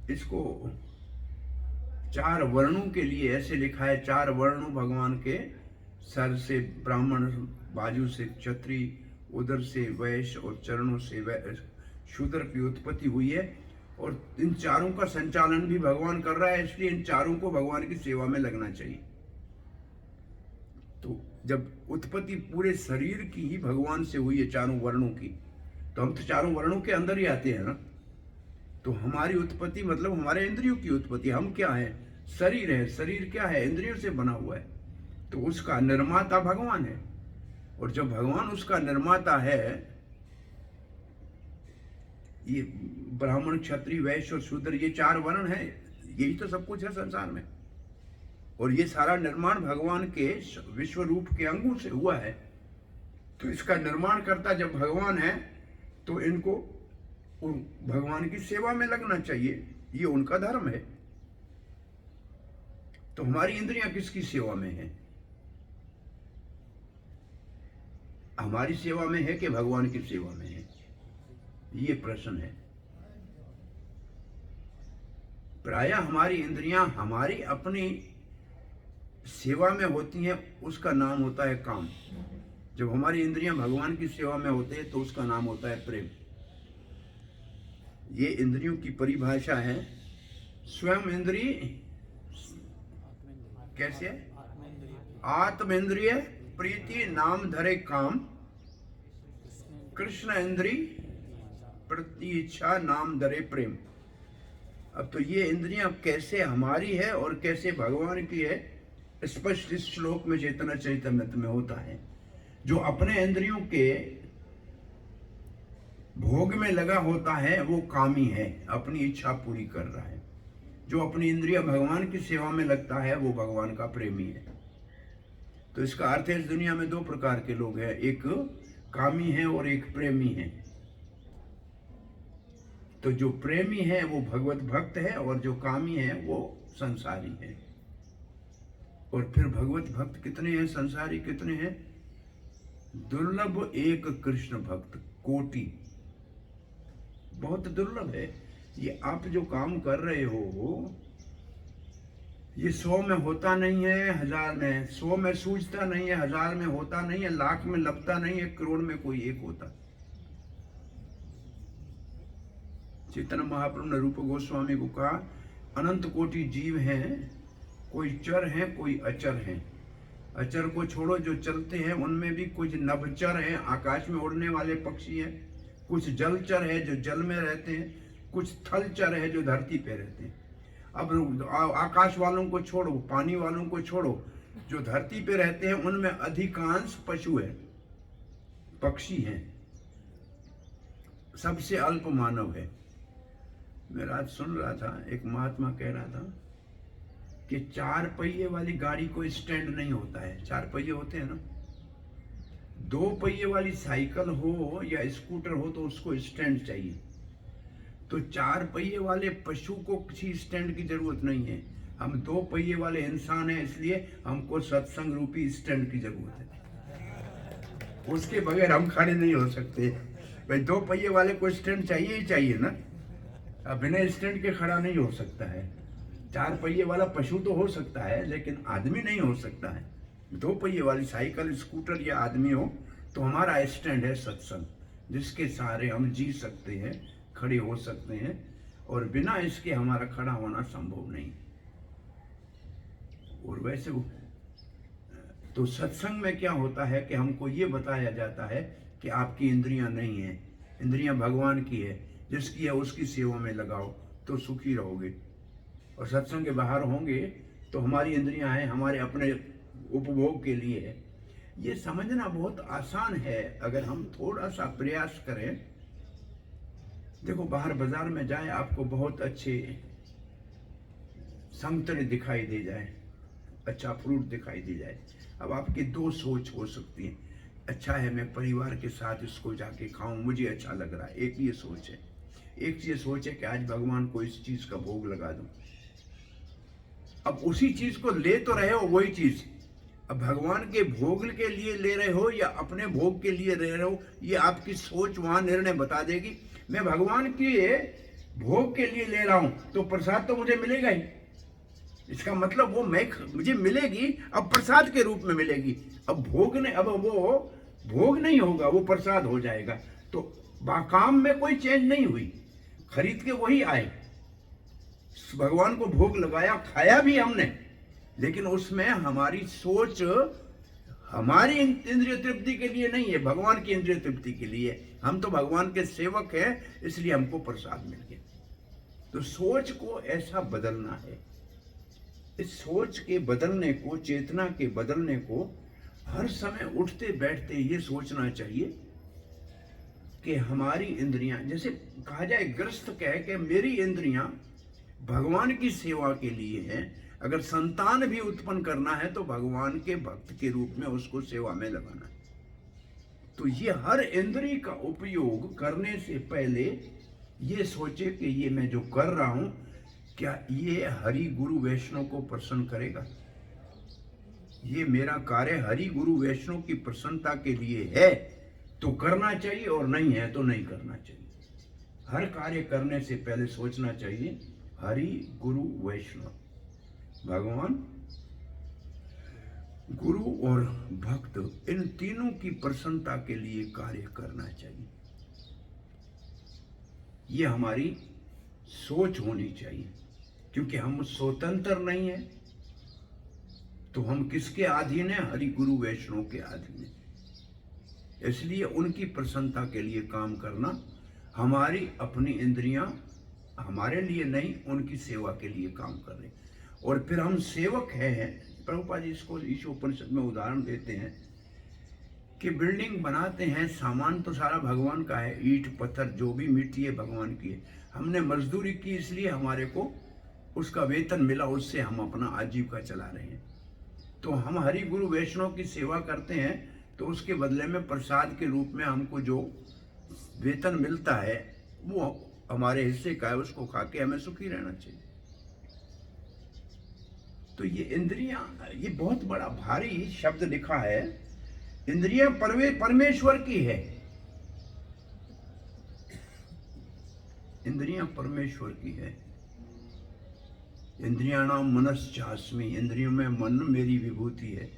इसको 4 वर्णों के लिए ऐसे लिखा है, 4 वर्णों भगवान के, सर से ब्राह्मण, बाजू से क्षत्रिय, उदर से वैश्य और चरणों से शूद्र की उत्पत्ति हुई है। और इन चारों का संचालन भी भगवान कर रहा है, इसलिए इन चारों को भगवान की सेवा में लगना चाहिए। तो जब उत्पत्ति पूरे शरीर की ही भगवान से हुई है, चारों वर्णों की, तो हम तो चारों वर्णों के अंदर ही आते हैं ना। तो हमारी उत्पत्ति मतलब हमारे इंद्रियों की उत्पत्ति। हम क्या है? शरीर है। शरीर क्या है? इंद्रियों से बना हुआ है। तो उसका निर्माता भगवान है, और जब भगवान उसका निर्माता है, ये ब्राह्मण, क्षत्रिय, वैश्य और शूद्र, ये 4 वर्ण है, यही तो सब कुछ है संसार में। और ये सारा निर्माण भगवान के विश्व रूप के अंगों से हुआ है। तो इसका निर्माण करता जब भगवान है, तो इनको भगवान की सेवा में लगना चाहिए, ये उनका धर्म है। तो हमारी इंद्रियां किसकी सेवा में है? हमारी सेवा में है कि भगवान की सेवा में है? ये प्रश्न है। प्रायः हमारी इंद्रियां हमारी अपनी सेवा में होती हैं, उसका नाम होता है काम। जब हमारी इंद्रियां भगवान की सेवा में होते हैं तो उसका नाम होता है प्रेम। ये इंद्रियों की परिभाषा है। स्वयं इंद्रिय कैसे है? आत्मेंद्रिय प्रीति नाम धरे काम, कृष्ण इंद्रिय प्रति इच्छा नाम धरे प्रेम। अब तो ये इंद्रियां कैसे हमारी है और कैसे भगवान की है, स्पष्ट इस श्लोक में चैतन्य चरितामृत में होता है। जो अपने इंद्रियों के भोग में लगा होता है वो कामी है, अपनी इच्छा पूरी कर रहा है। जो अपनी इंद्रिया भगवान की सेवा में लगता है वो भगवान का प्रेमी है। तो इसका अर्थ है इस दुनिया में 2 प्रकार के लोग हैं, एक कामी है और एक प्रेमी है। तो जो प्रेमी है वो भगवत भक्त है, और जो कामी है वो संसारी है। और फिर भगवत भक्त कितने हैं, संसारी कितने हैं? दुर्लभ एक कृष्ण भक्त कोटि, बहुत दुर्लभ है। ये आप जो काम कर रहे हो, ये 100 में होता नहीं है, 1000 में, 100 में सूझता नहीं है, 1000 में होता नहीं है, लाख में लगता नहीं है, करोड़ में कोई एक होता। चैतन्य महाप्रभु ने रूप गोस्वामी को कहा, अनंत कोटि जीव हैं, कोई चर हैं कोई अचर हैं। अचर को छोड़ो, जो चलते हैं उनमें भी कुछ नभचर हैं, आकाश में उड़ने वाले पक्षी हैं, कुछ जलचर है जो जल में रहते हैं, कुछ थलचर है जो धरती पे रहते हैं। अब आकाश वालों को छोड़ो, पानी वालों को छोड़ो, जो धरती पे रहते हैं उनमें अधिकांश पशु है, पक्षी हैं, सबसे अल्प मानव है। मैं रात सुन रहा था, एक महात्मा कह रहा था कि 4 पहिए वाली गाड़ी को स्टैंड नहीं होता है। 4 पहिए होते हैं ना, 2 पहिए वाली साइकिल हो या स्कूटर हो तो उसको स्टैंड चाहिए। तो 4 पहिए वाले पशु को किसी स्टैंड की जरूरत नहीं है। हम 2 पहिए वाले इंसान हैं, इसलिए हमको सत्संग रूपी स्टैंड की जरूरत है। उसके बगैर हम खड़े नहीं हो सकते। भाई 2 पहिए वाले को स्टैंड चाहिए ही चाहिए ना, अब बिना स्टैंड के खड़ा नहीं हो सकता है। 4 पहिए वाला पशु तो हो सकता है लेकिन आदमी नहीं हो सकता है। 2 पहिए वाली साइकिल, स्कूटर या आदमी हो तो हमारा स्टैंड है सत्संग, जिसके सहारे हम जी सकते हैं, खड़े हो सकते हैं, और बिना इसके हमारा खड़ा होना संभव नहीं। और वैसे तो सत्संग में क्या होता है कि हमको ये बताया जाता है कि आपकी इंद्रियां नहीं है, इंद्रियां भगवान की है, जिसकी है उसकी सेवा में लगाओ तो सुखी रहोगे। और सत्संग के बाहर होंगे तो हमारी इंद्रियां हैं, हमारे अपने उपभोग के लिए है। ये समझना बहुत आसान है अगर हम थोड़ा सा प्रयास करें। देखो, बाहर बाजार में जाए, आपको बहुत अच्छे संतरे दिखाई दे जाए, अच्छा फ्रूट दिखाई दे जाए। अब आपकी 2 सोच हो सकती है, अच्छा है मैं परिवार के साथ इसको जाके खाऊं, मुझे अच्छा लग रहा है, एक ये सोच है। एक ये सोच है कि आज भगवान को इस चीज का भोग लगा दूं। अब उसी चीज को ले तो रहे हो, वही चीज, अब भगवान के भोग के लिए ले रहे हो या अपने भोग के लिए ले रहे हो, ये आपकी सोच वहां निर्णय बता देगी। मैं भगवान के भोग के लिए ले रहा हूं तो प्रसाद तो मुझे मिलेगा ही, इसका मतलब वो मुझे मिलेगी, अब प्रसाद के रूप में मिलेगी। अब वो भोग नहीं होगा, वो प्रसाद हो जाएगा। तो काम में कोई चेंज नहीं हुई, खरीद के वही आए, भगवान को भोग लगाया, खाया भी हमने, लेकिन उसमें हमारी सोच हमारी इंद्रिय तृप्ति के लिए नहीं है, भगवान की इंद्रिय तृप्ति के लिए। हम तो भगवान के सेवक हैं, इसलिए हमको प्रसाद मिल गया। तो सोच को ऐसा बदलना है। इस सोच के बदलने को, चेतना के बदलने को हर समय उठते बैठते ये सोचना चाहिए कि हमारी इंद्रियां, जैसे कहा जाए, गृहस्थ कहे कि मेरी इंद्रियां भगवान की सेवा के लिए हैं। अगर संतान भी उत्पन्न करना है तो भगवान के भक्त के रूप में उसको सेवा में लगाना है। तो ये हर इंद्रिय का उपयोग करने से पहले ये सोचे कि ये मैं जो कर रहा हूं, क्या ये हरि गुरु वैष्णव को प्रसन्न करेगा? ये मेरा कार्य हरि गुरु वैष्णव की प्रसन्नता के लिए है तो करना चाहिए, और नहीं है तो नहीं करना चाहिए। हर कार्य करने से पहले सोचना चाहिए हरि गुरु वैष्णव, भगवान, गुरु और भक्त, इन तीनों की प्रसन्नता के लिए कार्य करना चाहिए। ये हमारी सोच होनी चाहिए, क्योंकि हम स्वतंत्र नहीं है तो हम किसके अधीन है? हरि गुरु वैष्णव के अधीन है। इसलिए उनकी प्रसन्नता के लिए काम करना, हमारी अपनी इंद्रियां हमारे लिए नहीं, उनकी सेवा के लिए काम कर रहे। और फिर हम सेवक हैं। प्रभुपाद जी इसको ईशोपनिषद में उदाहरण देते हैं कि बिल्डिंग बनाते हैं, सामान तो सारा भगवान का है, ईंट पत्थर जो भी मिट्टी है भगवान की है। हमने मजदूरी की इसलिए हमारे को उसका वेतन मिला, उससे हम अपना आजीविका चला रहे हैं। तो हम हरि गुरु वैष्णव की सेवा करते हैं तो उसके बदले में प्रसाद के रूप में हमको जो वेतन मिलता है वो हमारे हिस्से का है, उसको खा के हमें सुखी रहना चाहिए। तो ये इंद्रियां, ये बहुत बड़ा भारी शब्द लिखा है, इंद्रियां परमेश्वर की है। इंद्रियां परमेश्वर की है। इंद्रियाणाम मनश्चास्मि, इंद्रियों में मन मेरी विभूति है,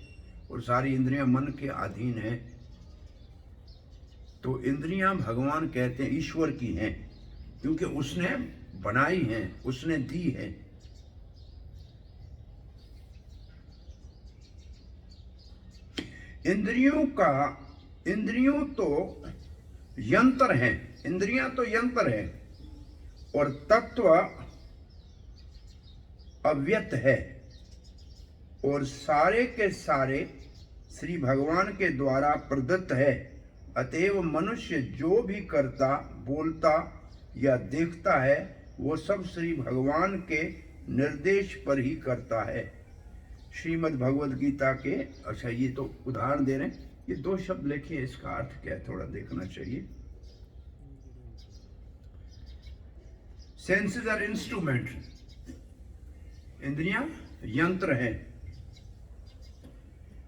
और सारी इंद्रियां मन के अधीन है। तो इंद्रियां भगवान कहते हैं ईश्वर की हैं, क्योंकि उसने बनाई हैं, उसने दी है। इंद्रियों तो यंत्र हैं, इंद्रियां तो यंत्र हैं, और तत्व अव्यक्त है, और सारे के सारे श्री भगवान के द्वारा प्रदत्त है। अतएव मनुष्य जो भी करता, बोलता या देखता है, वो सब श्री भगवान के निर्देश पर ही करता है। श्रीमद् भगवद गीता के, अच्छा ये तो उदाहरण दे रहे हैं, ये 2 शब्द लिखे, इसका अर्थ क्या है थोड़ा देखना चाहिए। सेंसेस आर इंस्ट्रूमेंट, इंद्रियां यंत्र है।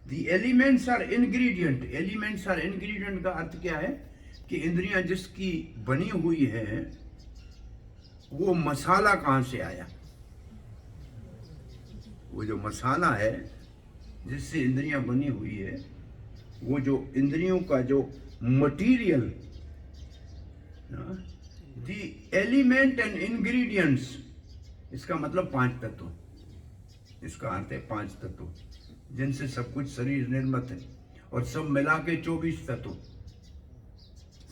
The elements are ingredient, elements are ingredient का अर्थ क्या है कि इंद्रियां जिसकी बनी हुई है, वो मसाला कहां से आया। वो जो मसाला है जिससे इंद्रियां बनी हुई है, वो जो इंद्रियों का जो material, the element and ingredients, इसका मतलब 5 तत्व, इसका अर्थ है 5 तत्व जिनसे सब कुछ शरीर निर्मित है, और सब मिला के 24 तत्व,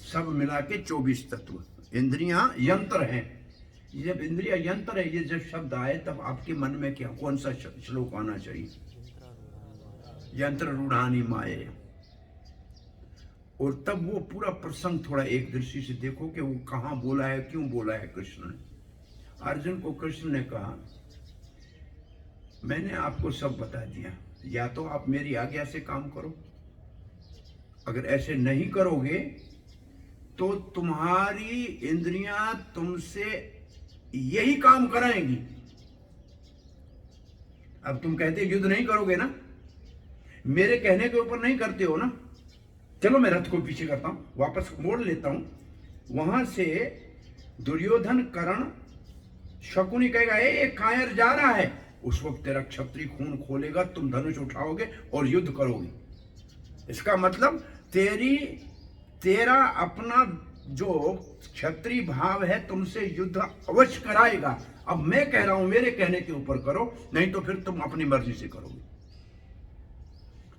सब मिला के 24 तत्व। इंद्रियां यंत्र हैं। जब इंद्रिया यंत्र है, ये जब शब्द आए तब आपके मन में क्या, कौन सा श्लोक आना चाहिए? यंत्र रूढ़ानी माये। और तब वो पूरा प्रसंग थोड़ा एक दृष्टि से देखो कि वो कहां बोला है, क्यों बोला है कृष्ण ने। अर्जुन को कृष्ण ने कहा, मैंने आपको सब बता दिया, या तो आप मेरी आज्ञा से काम करो, अगर ऐसे नहीं करोगे तो तुम्हारी इंद्रियां तुमसे यही काम कराएंगी। अब तुम कहते युद्ध नहीं करोगे ना, मेरे कहने के ऊपर नहीं करते हो ना, चलो मैं रथ को पीछे करता हूं, वापस मोड़ लेता हूं। वहां से दुर्योधन, कर्ण, शकुनी कहेगा ये कायर जा रहा है, उस वक्त तेरा क्षत्रिय खून खोलेगा, तुम धनुष उठाओगे और युद्ध करोगे। इसका मतलब तेरा अपना जो क्षत्रिय भाव है तुमसे युद्ध अवश्य कराएगा। अब मैं कह रहा हूं मेरे कहने के ऊपर करो, नहीं तो फिर तुम अपनी मर्जी से करोगे।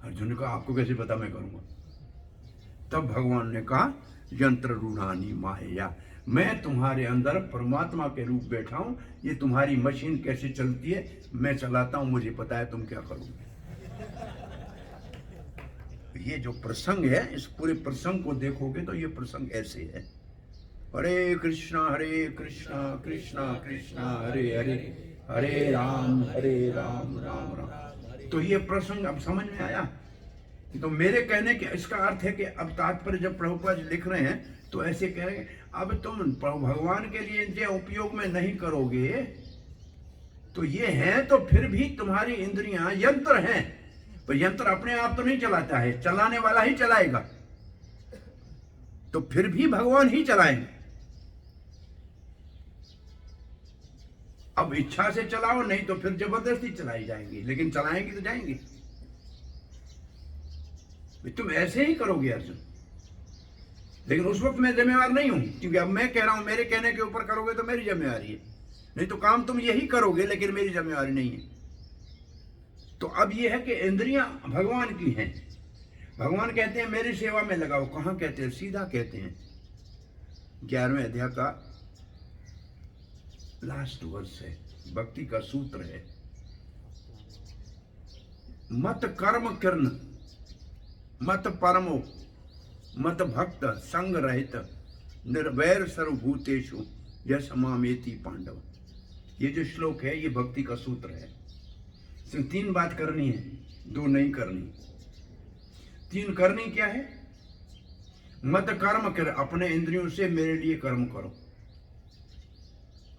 अर्जुन ने कहा आपको कैसे पता मैं करूंगा? तब भगवान ने कहा यंत्र रूढ़ानी माया, मैं तुम्हारे अंदर परमात्मा के रूप बैठा हूं, ये तुम्हारी मशीन कैसे चलती है मैं चलाता हूं, मुझे पता है तुम क्या करोगे। ये जो प्रसंग है, इस पूरे प्रसंग को देखोगे तो ये प्रसंग ऐसे है, हरे कृष्णा कृष्णा कृष्णा हरे हरे, हरे राम राम राम। तो ये प्रसंग अब समझ में आया। तो मेरे कहने के इसका अर्थ है कि अब तात्पर्य जब प्रभुपाद जी लिख रहे हैं तो ऐसे कह रहे हैं, अब तुम भगवान के लिए इनके उपयोग में नहीं करोगे तो ये है, तो फिर भी तुम्हारी इंद्रियां यंत्र हैं, पर यंत्र अपने आप तो नहीं चलाता है, चलाने वाला ही चलाएगा, तो फिर भी भगवान ही चलाएंगे। अब इच्छा से चलाओ, नहीं तो फिर जबरदस्ती चलाई जाएंगी, लेकिन चलाएंगी तो जाएंगी। तुम ऐसे ही करोगे अर्जुन, लेकिन उस वक्त मैं जिम्मेवार नहीं हूं, क्योंकि अब मैं कह रहा हूं मेरे कहने के ऊपर करोगे तो मेरी जिम्मेवारी है, नहीं तो काम तुम यही करोगे, लेकिन मेरी जिम्मेवारी नहीं है। तो अब यह है कि इंद्रियां भगवान की हैं। भगवान कहते हैं मेरी सेवा में लगाओ, कहां कहते हैं? सीधा कहते हैं 11वें अध्याय का लास्ट वर्ष है, भक्ति का सूत्र है, मत कर्म किरण मत परमो मत भक्त संग रहित निर्वैर सर्वभूतेषु यशमामेति पांडव। ये जो श्लोक है ये भक्ति का सूत्र है। इसमें 3 बात करनी है, 2 नहीं करनी। 3 करनी क्या है? मत कर्म कर, अपने इंद्रियों से मेरे लिए कर्म करो,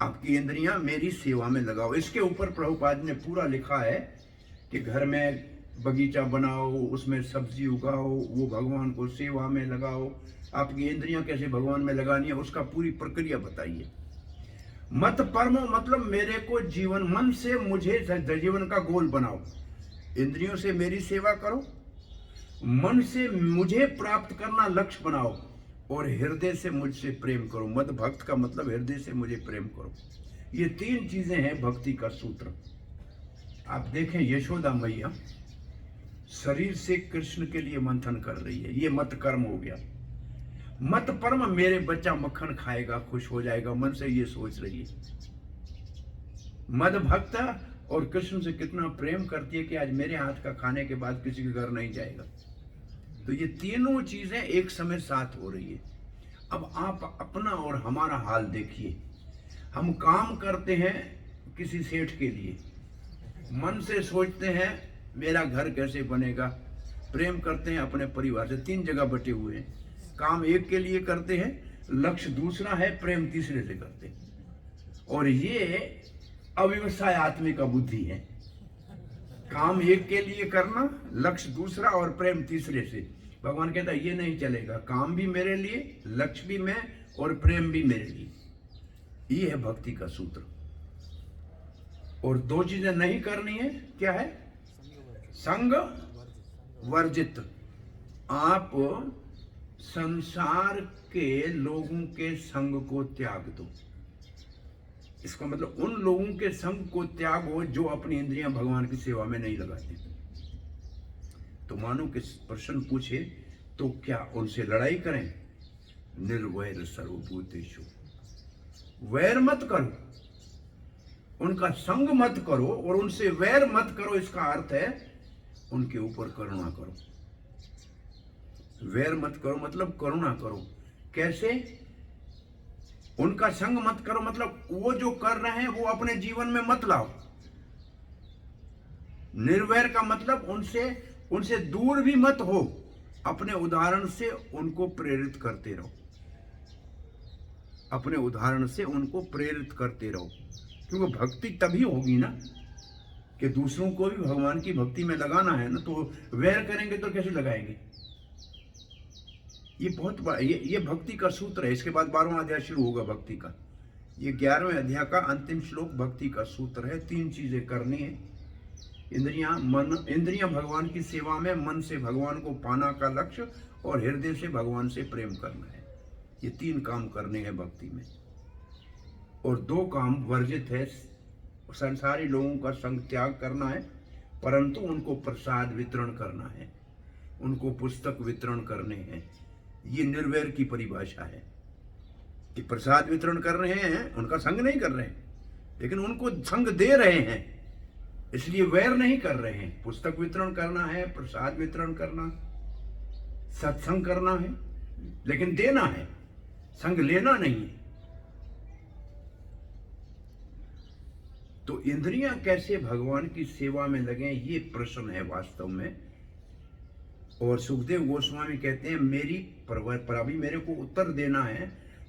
आपकी इंद्रियां मेरी सेवा में लगाओ। इसके ऊपर प्रभुपाद ने पूरा लिखा है कि घर में बगीचा बनाओ, उसमें सब्जी उगाओ, वो भगवान को सेवा में लगाओ। आपकी इंद्रियां कैसे भगवान में लगानी है उसका पूरी प्रक्रिया बताइए। मत परमो मतलब मेरे को जीवन, मन से मुझे जीवन का गोल बनाओ। इंद्रियों से मेरी सेवा करो, मन से मुझे प्राप्त करना लक्ष्य बनाओ, और हृदय से मुझसे प्रेम करो। मत भक्त का मतलब हृदय से मुझे प्रेम करो। ये 3 चीजें हैं भक्ति का सूत्र। आप देखें यशोदा मैया शरीर से कृष्ण के लिए मंथन कर रही है, ये मत कर्म हो गया। मत परम मेरे बच्चा मक्खन खाएगा खुश हो जाएगा, मन से ये सोच रही है। मद भक्त और कृष्ण से कितना प्रेम करती है कि आज मेरे हाथ का खाने के बाद किसी के घर नहीं जाएगा। तो ये तीनों चीजें एक समय साथ हो रही है। अब आप अपना और हमारा हाल देखिए। हम काम करते हैं किसी सेठ के लिए, मन से सोचते हैं मेरा घर कैसे बनेगा, प्रेम करते हैं अपने परिवार से, तीन जगह बटे हुए हैं। काम एक के लिए करते हैं, लक्ष्य दूसरा है, प्रेम तीसरे से करते हैं। और ये अव्यवसाय आत्मिक बुद्धि है। काम एक के लिए करना, लक्ष्य दूसरा और प्रेम तीसरे से। भगवान कहता है ये नहीं चलेगा, काम भी मेरे लिए, लक्ष्य भी मैं और प्रेम भी मेरे लिए। ये है भक्ति का सूत्र। और दो चीजें नहीं करनी है, क्या है? संग वर्जित। आप संसार के लोगों के संग को त्याग दो। इसका मतलब उन लोगों के संग को त्यागो जो अपनी इंद्रियां भगवान की सेवा में नहीं लगाते। तो मानो कि प्रश्न पूछे तो क्या उनसे लड़ाई करें? निर्वैर सर्वभूतेषु। वैर मत करो, उनका संग मत करो और उनसे वैर मत करो। इसका अर्थ है उनके ऊपर करुणा करो। वैर मत करो मतलब करुणा करो। कैसे? उनका संग मत करो मतलब वो जो कर रहे हैं वो अपने जीवन में मत लाओ। निर्वैर का मतलब उनसे दूर भी मत हो, अपने उदाहरण से उनको प्रेरित करते रहो। अपने उदाहरण से उनको प्रेरित करते रहो, क्योंकि भक्ति तभी होगी ना कि दूसरों को भी भगवान की भक्ति में लगाना है ना। तो वैर करेंगे तो कैसे लगाएंगे? ये बहुत ये भक्ति का सूत्र है। इसके बाद 12वां अध्याय शुरू होगा भक्ति का। ये 11वें अध्याय का अंतिम श्लोक भक्ति का सूत्र है। 3 चीजें करनी है। इंद्रियां भगवान की सेवा में, मन से भगवान को पाना का लक्ष्य, और हृदय से भगवान से प्रेम करना है। ये 3 काम करने हैं भक्ति में। और 2 काम वर्जित है। संसारी लोगों का संग त्याग करना है, परंतु उनको प्रसाद वितरण करना है, उनको पुस्तक वितरण करने हैं। ये निर्वैर की परिभाषा है कि प्रसाद वितरण कर रहे हैं, उनका संग नहीं कर रहे हैं, लेकिन उनको संग दे रहे हैं, इसलिए वैर नहीं कर रहे हैं। पुस्तक वितरण करना है, प्रसाद वितरण करना, सत्संग करना है, लेकिन देना है, संग लेना नहीं है। तो इंद्रियां कैसे भगवान की सेवा में लगे, ये प्रश्न है वास्तव में। और सुखदेव गोस्वामी कहते हैं मेरी पर अभी मेरे को उत्तर देना है,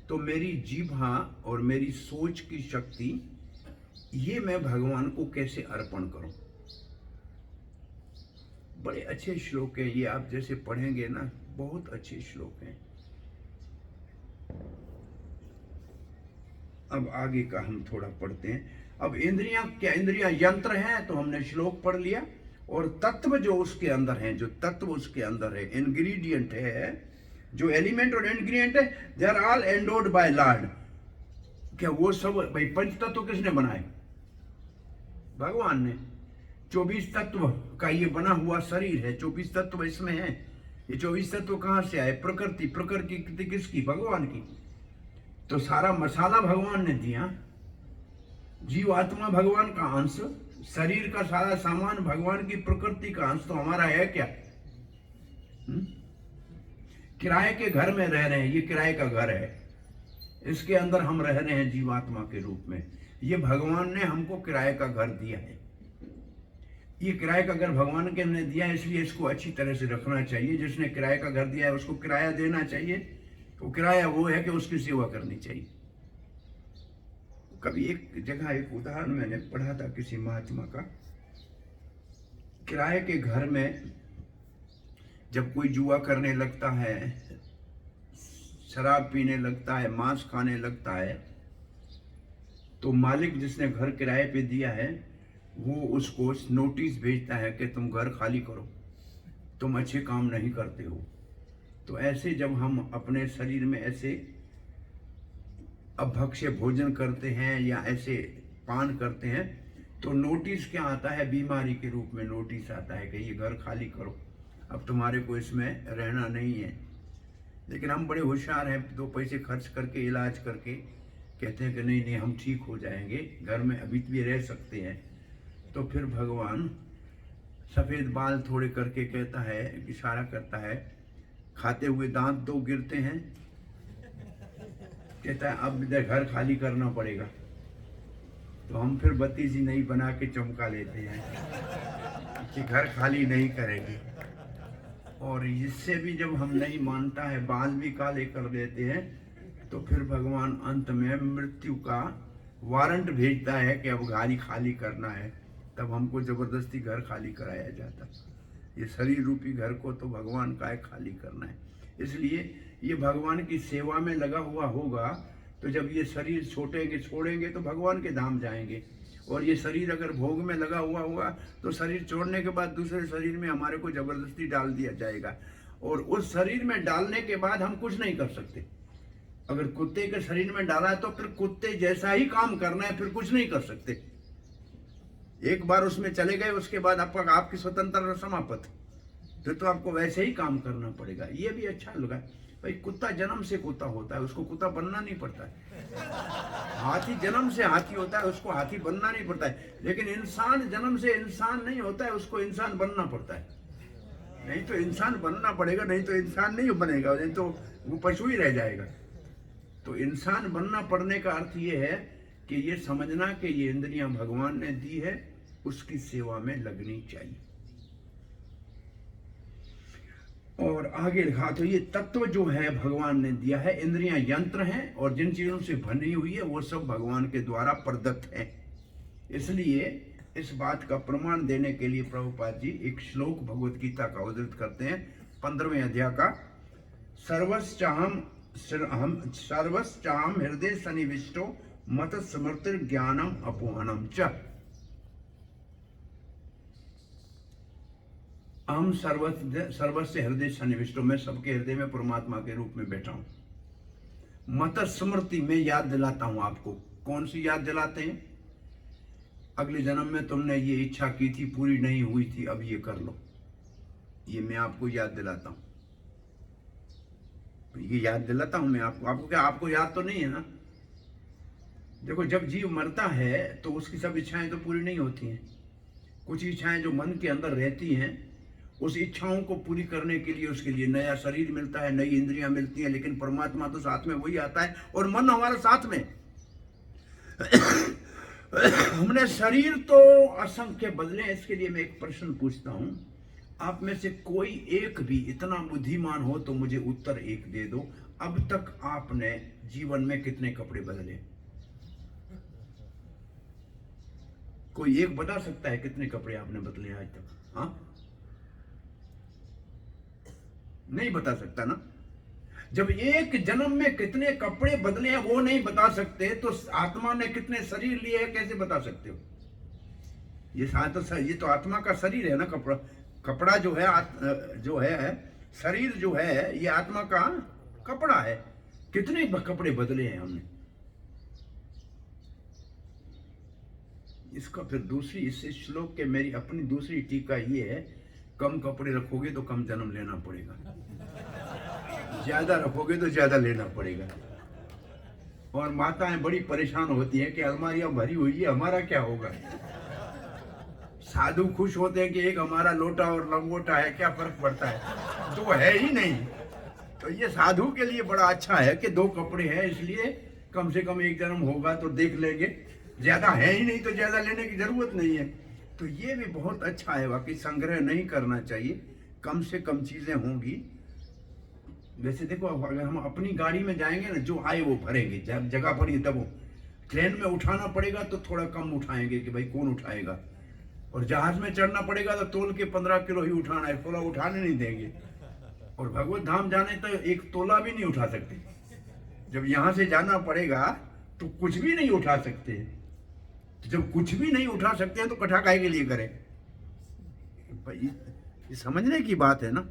तो मेरी जीभा और मेरी सोच की शक्ति, ये मैं भगवान को कैसे अर्पण करूं। बड़े अच्छे श्लोक हैं ये, आप जैसे पढ़ेंगे ना, बहुत अच्छे श्लोक हैं। अब आगे का हम थोड़ा पढ़ते हैं। अब इंद्रियां क्या? इंद्रियां यंत्र हैं, तो हमने श्लोक पढ़ लिया। और तत्व जो उसके अंदर हैं, जो तत्व उसके अंदर है, इंग्रेडिएंट है, जो एलिमेंट और इंग्रेडिएंट है, they are all endowed by Lord. क्या वो सब भाई पंच तत्व किसने बनाए? भगवान ने। 24 तत्व का ये बना हुआ शरीर है, 24 तत्व इसमें है। ये 24 तत्व कहां से आए? प्रकृति। प्रकृति किसकी? भगवान की। तो सारा मसाला भगवान ने दिया। जीवात्मा भगवान का अंश, शरीर का सारा सामान भगवान की प्रकृति का अंश, तो हमारा है क्या? किराए के घर में रह रहे हैं, ये किराए का घर है, इसके अंदर हम रह रहे हैं जीवात्मा के रूप में। ये भगवान ने हमको किराए का घर दिया है। ये किराए का घर भगवान के ने दिया है, इसलिए इसको अच्छी तरह से रखना चाहिए। जिसने किराए का घर दिया है उसको किराया देना चाहिए। तो किराया वो है कि उसकी सेवा करनी चाहिए। कभी एक जगह एक उदाहरण मैंने पढ़ा था किसी महात्मा का। किराए के घर में जब कोई जुआ करने लगता है, शराब पीने लगता है, मांस खाने लगता है, तो मालिक जिसने घर किराए पे दिया है वो उसको नोटिस भेजता है कि तुम घर खाली करो, तुम अच्छे काम नहीं करते हो। तो ऐसे जब हम अपने शरीर में ऐसे अभक्ष्य भोजन करते हैं या ऐसे पान करते हैं, तो नोटिस क्या आता है? बीमारी के रूप में नोटिस आता है कि ये घर खाली करो, अब तुम्हारे को इसमें रहना नहीं है। लेकिन हम बड़े होशियार हैं, 2 पैसे खर्च करके इलाज करके कहते हैं कि नहीं नहीं हम ठीक हो जाएंगे, घर में अभी भी रह सकते हैं। तो फिर भगवान सफ़ेद बाल थोड़े करके कहता है, इशारा करता है, खाते हुए दांत 2 गिरते हैं, कहता है अब इधर घर खाली करना पड़ेगा। तो हम फिर बत्ती सी नहीं बना के चमका लेते हैं कि घर खाली नहीं करेंगे। और इससे भी जब हम नहीं मानता है, बाल भी काले कर देते हैं, तो फिर भगवान अंत में मृत्यु का वारंट भेजता है कि अब गाड़ी खाली करना है। तब हमको जबरदस्ती घर खाली कराया जाता। ये शरीर रूपी घर को तो भगवान का है खाली करना है। इसलिए ये भगवान की सेवा में लगा हुआ होगा, तो जब ये शरीर छोड़ेंगे तो भगवान के धाम जाएंगे। और ये शरीर अगर भोग में लगा हुआ होगा तो शरीर छोड़ने के बाद दूसरे शरीर में हमारे को जबरदस्ती डाल दिया जाएगा। और उस शरीर में डालने के बाद हम कुछ नहीं कर सकते। अगर कुत्ते के शरीर में डाला है तो फिर कुत्ते जैसा ही काम करना है, फिर कुछ नहीं कर सकते। एक बार उसमें चले गए, उसके बाद आपकी स्वतंत्रता समाप्त, फिर तो आपको वैसे ही काम करना पड़ेगा। ये भी अच्छा लगा भाई, कुत्ता जन्म से कुत्ता होता है, उसको कुत्ता बनना नहीं पड़ता है। हाथी जन्म से हाथी होता है, उसको हाथी बनना नहीं पड़ता है। लेकिन इंसान जन्म से इंसान नहीं होता है, उसको इंसान बनना पड़ता है। नहीं तो इंसान बनना पड़ेगा, नहीं तो इंसान नहीं बनेगा, नहीं तो वो पशु ही रह जाएगा। तो इंसान बनना पड़ने का अर्थ ये है कि ये समझना कि ये इंद्रियां भगवान ने दी है, उसकी सेवा में लगनी चाहिए। और आगे लिखा, तो ये तत्व जो है भगवान ने दिया है, इंद्रियां यंत्र हैं और जिन चीजों से बनी हुई है वो सब भगवान के द्वारा प्रदत्त है। इसलिए इस बात का प्रमाण देने के लिए प्रभुपाद जी एक श्लोक भगवत गीता का उद्धृत करते हैं, 15वें अध्याय का। सर्वश्चाहम हृदय सन्निविष्टो मत स्मृति ज्ञानम अपोहनम च। हम सर्वस्व हृदय सन्निविष्टो, मैं सबके हृदय में परमात्मा के रूप में बैठा हूं। मत स्मृति में याद दिलाता हूं आपको। कौन सी याद दिलाते हैं? अगले जन्म में तुमने ये इच्छा की थी, पूरी नहीं हुई थी, अब ये कर लो। ये मैं आपको याद दिलाता हूं। ये याद दिलाता हूं मैं आपको क्या आपको याद तो नहीं है ना? देखो, जब जीव मरता है तो उसकी सब इच्छाएं तो पूरी नहीं होती हैं। कुछ इच्छाएं जो मन के अंदर रहती हैं, उस इच्छाओं को पूरी करने के लिए उसके लिए नया शरीर मिलता है, नई इंद्रियां मिलती हैं, लेकिन परमात्मा तो साथ में वही आता है और मन हमारे साथ में। हमने शरीर तो असंख्य बदले। इसके लिए मैं एक प्रश्न पूछता हूं, आप में से कोई एक भी इतना बुद्धिमान हो तो मुझे उत्तर एक दे दो। अब तक आपने जीवन में कितने कपड़े बदले? कोई एक बता सकता है कितने कपड़े आपने बदले आज तक? हाँ, नहीं बता सकता ना। जब एक जन्म में कितने कपड़े बदले हैं वो नहीं बता सकते, तो आत्मा ने कितने शरीर लिए हैं कैसे बता सकते हो? ये तो आत्मा का शरीर है ना। कपड़ा जो है शरीर जो है, ये आत्मा का कपड़ा है। कितने कपड़े बदले हैं हमने? इसका फिर इस श्लोक के मेरी अपनी दूसरी टीका ये है, कम कपड़े रखोगे तो कम जन्म लेना पड़ेगा, ज्यादा रखोगे तो ज्यादा लेना पड़ेगा। और माताएं बड़ी परेशान होती हैं कि अलमारियां भरी हुई है, हमारा क्या होगा। साधु खुश होते हैं कि एक हमारा लोटा और लंगोटा है, क्या फर्क पड़ता है, तो है ही नहीं। तो ये साधु के लिए बड़ा अच्छा है कि 2 कपड़े हैं, इसलिए कम से कम एक जन्म होगा तो देख लेंगे, ज्यादा है ही नहीं तो ज्यादा लेने की जरूरत नहीं है। तो ये भी बहुत अच्छा है। बाकी संग्रह नहीं करना चाहिए, कम से कम चीजें होंगी। वैसे देखो, अगर हम अपनी गाड़ी में जाएंगे ना, जो आए वो भरेंगे, जब जगह पड़ी तब वो। ट्रेन में उठाना पड़ेगा तो थोड़ा कम उठाएंगे कि भाई कौन उठाएगा, और जहाज में चढ़ना पड़ेगा तो तोल के 15 किलो ही उठाना है, थोड़ा उठाने नहीं देंगे। और भगवत धाम जाने तो 1 तोला भी नहीं उठा सकते। जब यहां से जाना पड़ेगा तो कुछ भी नहीं उठा सकते। तो जब कुछ भी नहीं उठा सकते हैं तो कठा काहे के लिए करें? ये समझने की बात है ना।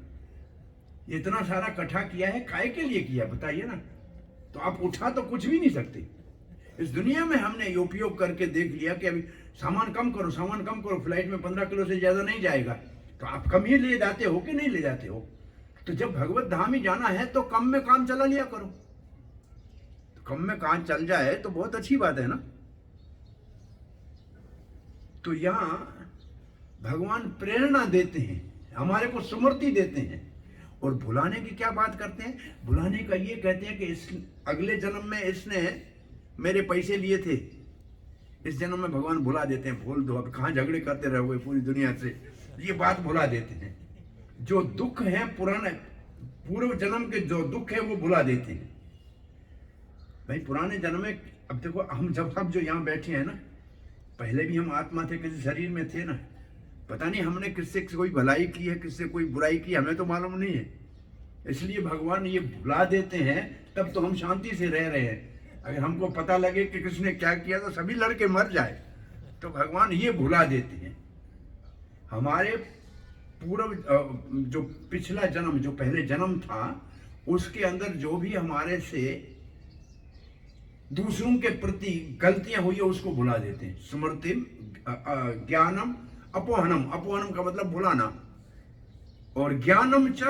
इतना सारा कठा किया है, काहे के लिए किया बताइए ना। तो आप उठा तो कुछ भी नहीं सकते। इस दुनिया में हमने उपयोग करके देख लिया कि अभी सामान कम करो, फ्लाइट में 15 किलो से ज्यादा नहीं जाएगा, तो आप कम ही ले जाते हो कि नहीं ले जाते हो? तो जब भगवत धाम ही जाना है तो कम में काम चला लिया करो। तो कम में काम चल जाए तो बहुत अच्छी बात है ना। तो यहां भगवान प्रेरणा देते हैं, हमारे को स्मृति देते हैं। और भुलाने की क्या बात करते हैं? भुलाने का ये कहते हैं कि इस अगले जन्म में इसने मेरे पैसे लिए थे, इस जन्म में भगवान भुला देते हैं। भूल दो, अब कहां झगड़े करते रहोगे पूरी दुनिया से, ये बात भुला देते हैं। जो दुख है पुराने पूर्व जन्म के, जो दुख है वो भुला देते हैं। भाई पुराने जन्म में, अब देखो हम जो यहाँ बैठे हैं ना, पहले भी हम आत्मा थे, किसी शरीर में थे ना। पता नहीं हमने किससे कोई भलाई की है, किससे कोई बुराई की, हमें तो मालूम नहीं है। इसलिए भगवान ये भुला देते हैं, तब तो हम शांति से रह रहे हैं। अगर हमको पता लगे कि किसने क्या किया तो सभी लड़के मर जाए, तो भगवान ये भुला देते हैं। हमारे पूर्व जो पिछला जन्म, जो पहले जन्म था, उसके अंदर जो भी हमारे से दूसरों के प्रति गलतियां हुई है उसको भुला देते हैं। स्मृति ज्ञानम अपोहनम, अपोहनम का मतलब भुलाना, और ज्ञानम च,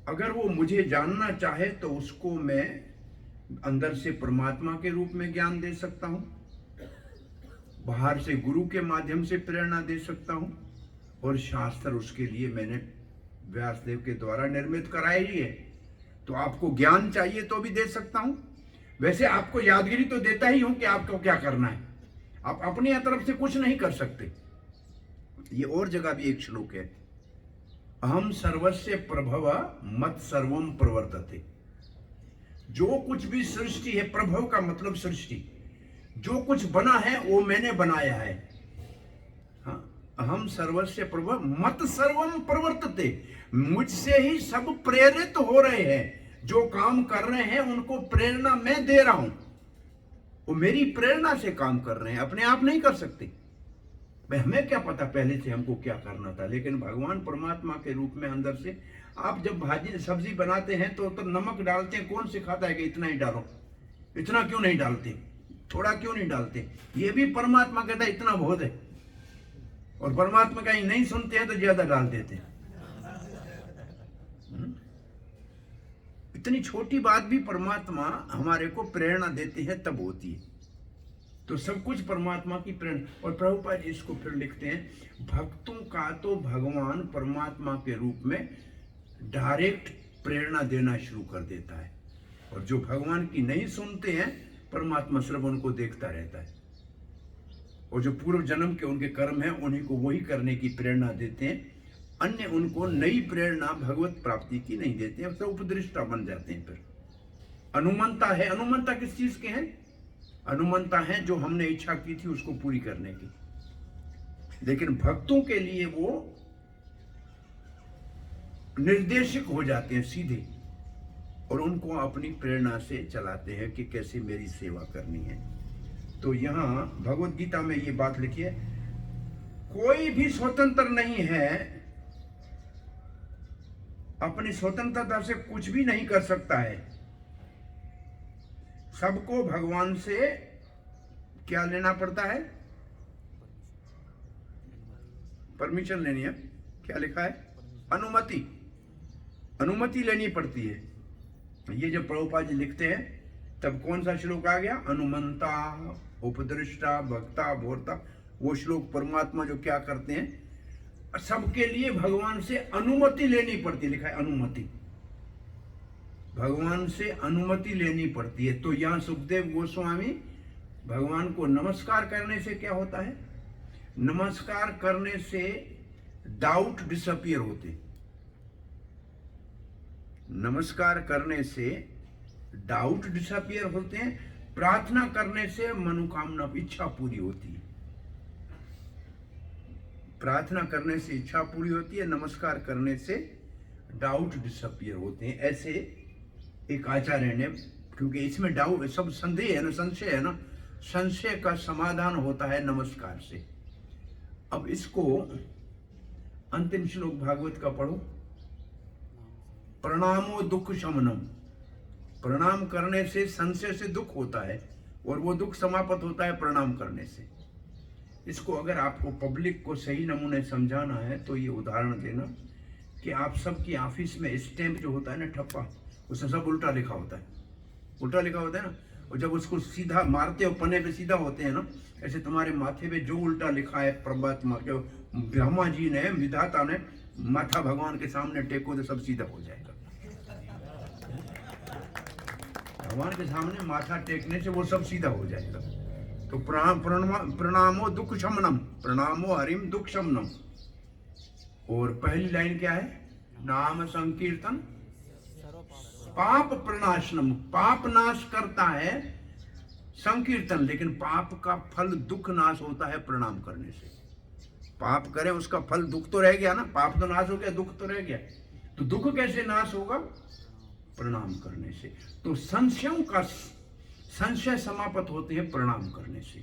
अगर वो मुझे जानना चाहे तो उसको मैं अंदर से परमात्मा के रूप में ज्ञान दे सकता हूं, बाहर से गुरु के माध्यम से प्रेरणा दे सकता हूं, और शास्त्र उसके लिए मैंने व्यासदेव के द्वारा निर्मित कराए ही है। तो आपको ज्ञान चाहिए तो भी दे सकता हूं। वैसे आपको यादगिरी तो देता ही हूं कि आपको क्या करना है, आप अपनी तरफ से कुछ नहीं कर सकते। ये और जगह भी एक श्लोक है, अहम सर्वस्य प्रभव मत सर्वम प्रवर्तते। जो कुछ भी सृष्टि है, प्रभव का मतलब सृष्टि, जो कुछ बना है वो मैंने बनाया है। हाँ, अहम सर्वस्य प्रभव मत सर्वम प्रवर्तते, मुझसे ही सब प्रेरित हो रहे हैं। जो काम कर रहे हैं उनको प्रेरणा मैं दे रहा हूं, वो मेरी प्रेरणा से काम कर रहे हैं, अपने आप नहीं कर सकते। भाई हमें क्या पता पहले से हमको क्या करना था, लेकिन भगवान परमात्मा के रूप में अंदर से, आप जब भाजी सब्जी बनाते हैं तो नमक डालते हैं, कौन सिखाता है कि इतना ही डालो, इतना क्यों नहीं डालते, थोड़ा क्यों नहीं डालते? ये भी परमात्मा कहता है इतना बहुत है, और परमात्मा कहीं नहीं सुनते हैं तो ज्यादा डाल देते हैं। इतनी छोटी बात भी परमात्मा हमारे को प्रेरणा देते हैं तब होती है। तो सब कुछ परमात्मा की प्रेरणा। और प्रभुपाद जी इसको फिर लिखते हैं, भक्तों का तो भगवान परमात्मा के रूप में डायरेक्ट प्रेरणा देना शुरू कर देता है, और जो भगवान की नहीं सुनते हैं, परमात्मा सिर्फ उनको देखता रहता है, और जो पूर्व जन्म के उनके कर्म हैं उन्हीं को वही करने की प्रेरणा देते हैं। अन्य उनको नई प्रेरणा भगवत प्राप्ति की नहीं देते हैं, तो उपदृष्टा बन जाते हैं। फिर अनुमंता है, अनुमंता किस चीज के हैं? अनुमंता है जो हमने इच्छा की थी उसको पूरी करने की। लेकिन भक्तों के लिए वो निर्देशक हो जाते हैं सीधे, और उनको अपनी प्रेरणा से चलाते हैं कि कैसे मेरी सेवा करनी है। तो यहां भगवत गीता में ये बात लिखी है, कोई भी स्वतंत्र नहीं है, अपनी स्वतंत्रता से कुछ भी नहीं कर सकता है। सबको भगवान से क्या लेना पड़ता है? परमिशन लेनी है। क्या लिखा है? अनुमति, अनुमति लेनी पड़ती है। ये जब प्रभुपाद जी लिखते हैं तब कौन सा श्लोक आ गया? अनुमंता, उपदृष्टा, भक्ता, भोरता। वो श्लोक परमात्मा जो क्या करते हैं, सबके लिए भगवान से अनुमति लेनी पड़ती है। लिखा है अनुमति, भगवान से अनुमति लेनी पड़ती है। तो यहां सुखदेव गोस्वामी भगवान को नमस्कार करने से क्या होता है? नमस्कार करने से डाउट डिसअपियर होते, नमस्कार करने से डाउट डिसअपियर होते हैं, प्रार्थना करने से मनोकामना, इच्छा पूरी होती है। प्रार्थना करने से इच्छा पूरी होती है, नमस्कार करने से डाउट डिसअपियर होते हैं। ऐसे एक आचार्य ने, क्योंकि इसमें डाउट, सब संदेह है ना, संशय है ना, संशय का समाधान होता है नमस्कार से। अब इसको अंतिम श्लोक भागवत का पढ़ो, प्रणामो दुख शमनम। प्रणाम करने से संशय से दुख होता है, और वो दुख समाप्त होता है प्रणाम करने से। इसको अगर आपको पब्लिक को सही नमूने समझाना है तो ये उदाहरण देना कि आप सबकी ऑफिस में स्टैंप जो होता है ना, ठप्पा, उसमें सब उल्टा लिखा होता है, उल्टा लिखा होता है ना, और जब उसको सीधा मारते हो पन्ने पे सीधा होते हैं ना, ऐसे तुम्हारे माथे पे जो उल्टा लिखा है परमात्मा के, ब्रह्मा जी ने, विधाता ने माथा भगवान के सामने टेको तो सब सीधा हो जाएगा। भगवान के सामने माथा टेकने से वो सब सीधा हो जाएगा। तो प्रणामो दुख शमनम, प्रणामो हरिम दुख शमनम। और पहली लाइन क्या है? नाम संकीर्तन पाप प्रणाशनम, पाप नाश करता है संकीर्तन, लेकिन पाप का फल दुख नाश होता है प्रणाम करने से। पाप करे उसका फल दुख तो रह गया ना, पाप तो नाश हो गया, दुख तो रह गया। तो दुख कैसे नाश होगा? प्रणाम करने से। तो संशय समाप्त होते हैं प्रणाम करने से।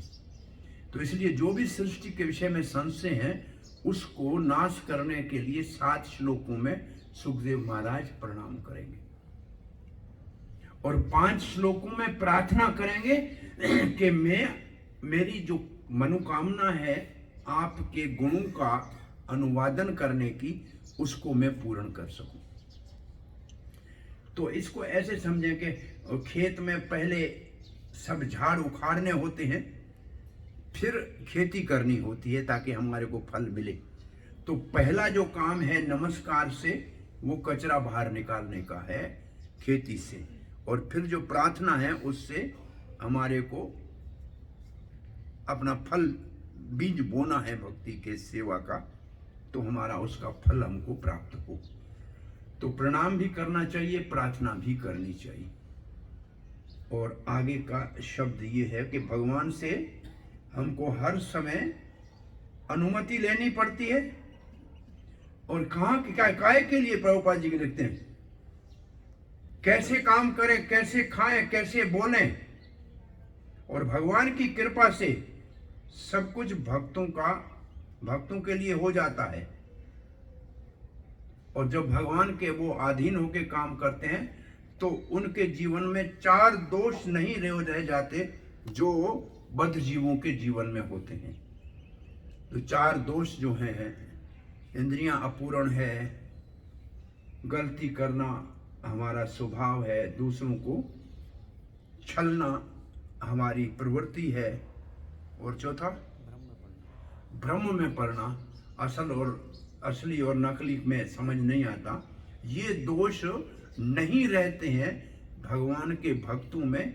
तो इसलिए जो भी सृष्टि के विषय में संशय है उसको नाश करने के लिए 7 श्लोकों में सुखदेव महाराज प्रणाम करेंगे और 5 श्लोकों में प्रार्थना करेंगे कि मेरी जो मनोकामना है आपके गुणों का अनुवादन करने की, उसको मैं पूर्ण कर सकूं। तो इसको ऐसे समझें कि खेत में पहले सब झाड़ उखाड़ने होते हैं, फिर खेती करनी होती है ताकि हमारे को फल मिले। तो पहला जो काम है नमस्कार से, वो कचरा बाहर निकालने का है खेती से, और फिर जो प्रार्थना है उससे हमारे को अपना फल, बीज बोना है भक्ति के सेवा का, तो हमारा उसका फल हमको प्राप्त हो। तो प्रणाम भी करना चाहिए, प्रार्थना भी करनी चाहिए। और आगे का शब्द ये है कि भगवान से हमको हर समय अनुमति लेनी पड़ती है। और कहाँ काय के लिए प्रभुपाद जी लिखते हैं, कैसे काम करें, कैसे खाएं, कैसे बोलें। और भगवान की कृपा से सब कुछ भक्तों के लिए हो जाता है। और जब भगवान के वो अधीन होके काम करते हैं तो उनके जीवन में 4 दोष नहीं रह जाते जो बद्ध जीवों के जीवन में होते हैं। तो 4 दोष जो हैं, इंद्रियां अपूर्ण है, गलती करना हमारा स्वभाव है, दूसरों को छलना हमारी प्रवृत्ति है, और चौथा भ्रम में पड़ना, असली और नकली में समझ नहीं आता। ये दोष नहीं रहते हैं भगवान के भक्तों में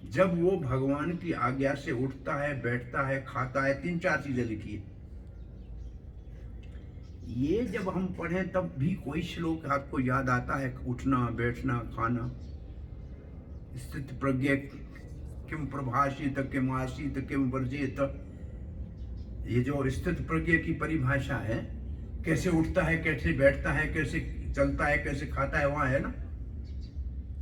जब वो भगवान की आज्ञा से उठता है, बैठता है, खाता है। 3-4 चीजें लिखी है। ये जब हम पढ़ें तब भी कोई श्लोक आपको याद आता है? उठना, बैठना, खाना, स्थित प्रज्ञ किम प्रभाषित किम आसीत किम वर्जित। ये जो स्थित प्रज्ञ की परिभाषा है, कैसे उठता है, कैसे बैठता है, कैसे चलता है, कैसे खाता है, वहां है ना।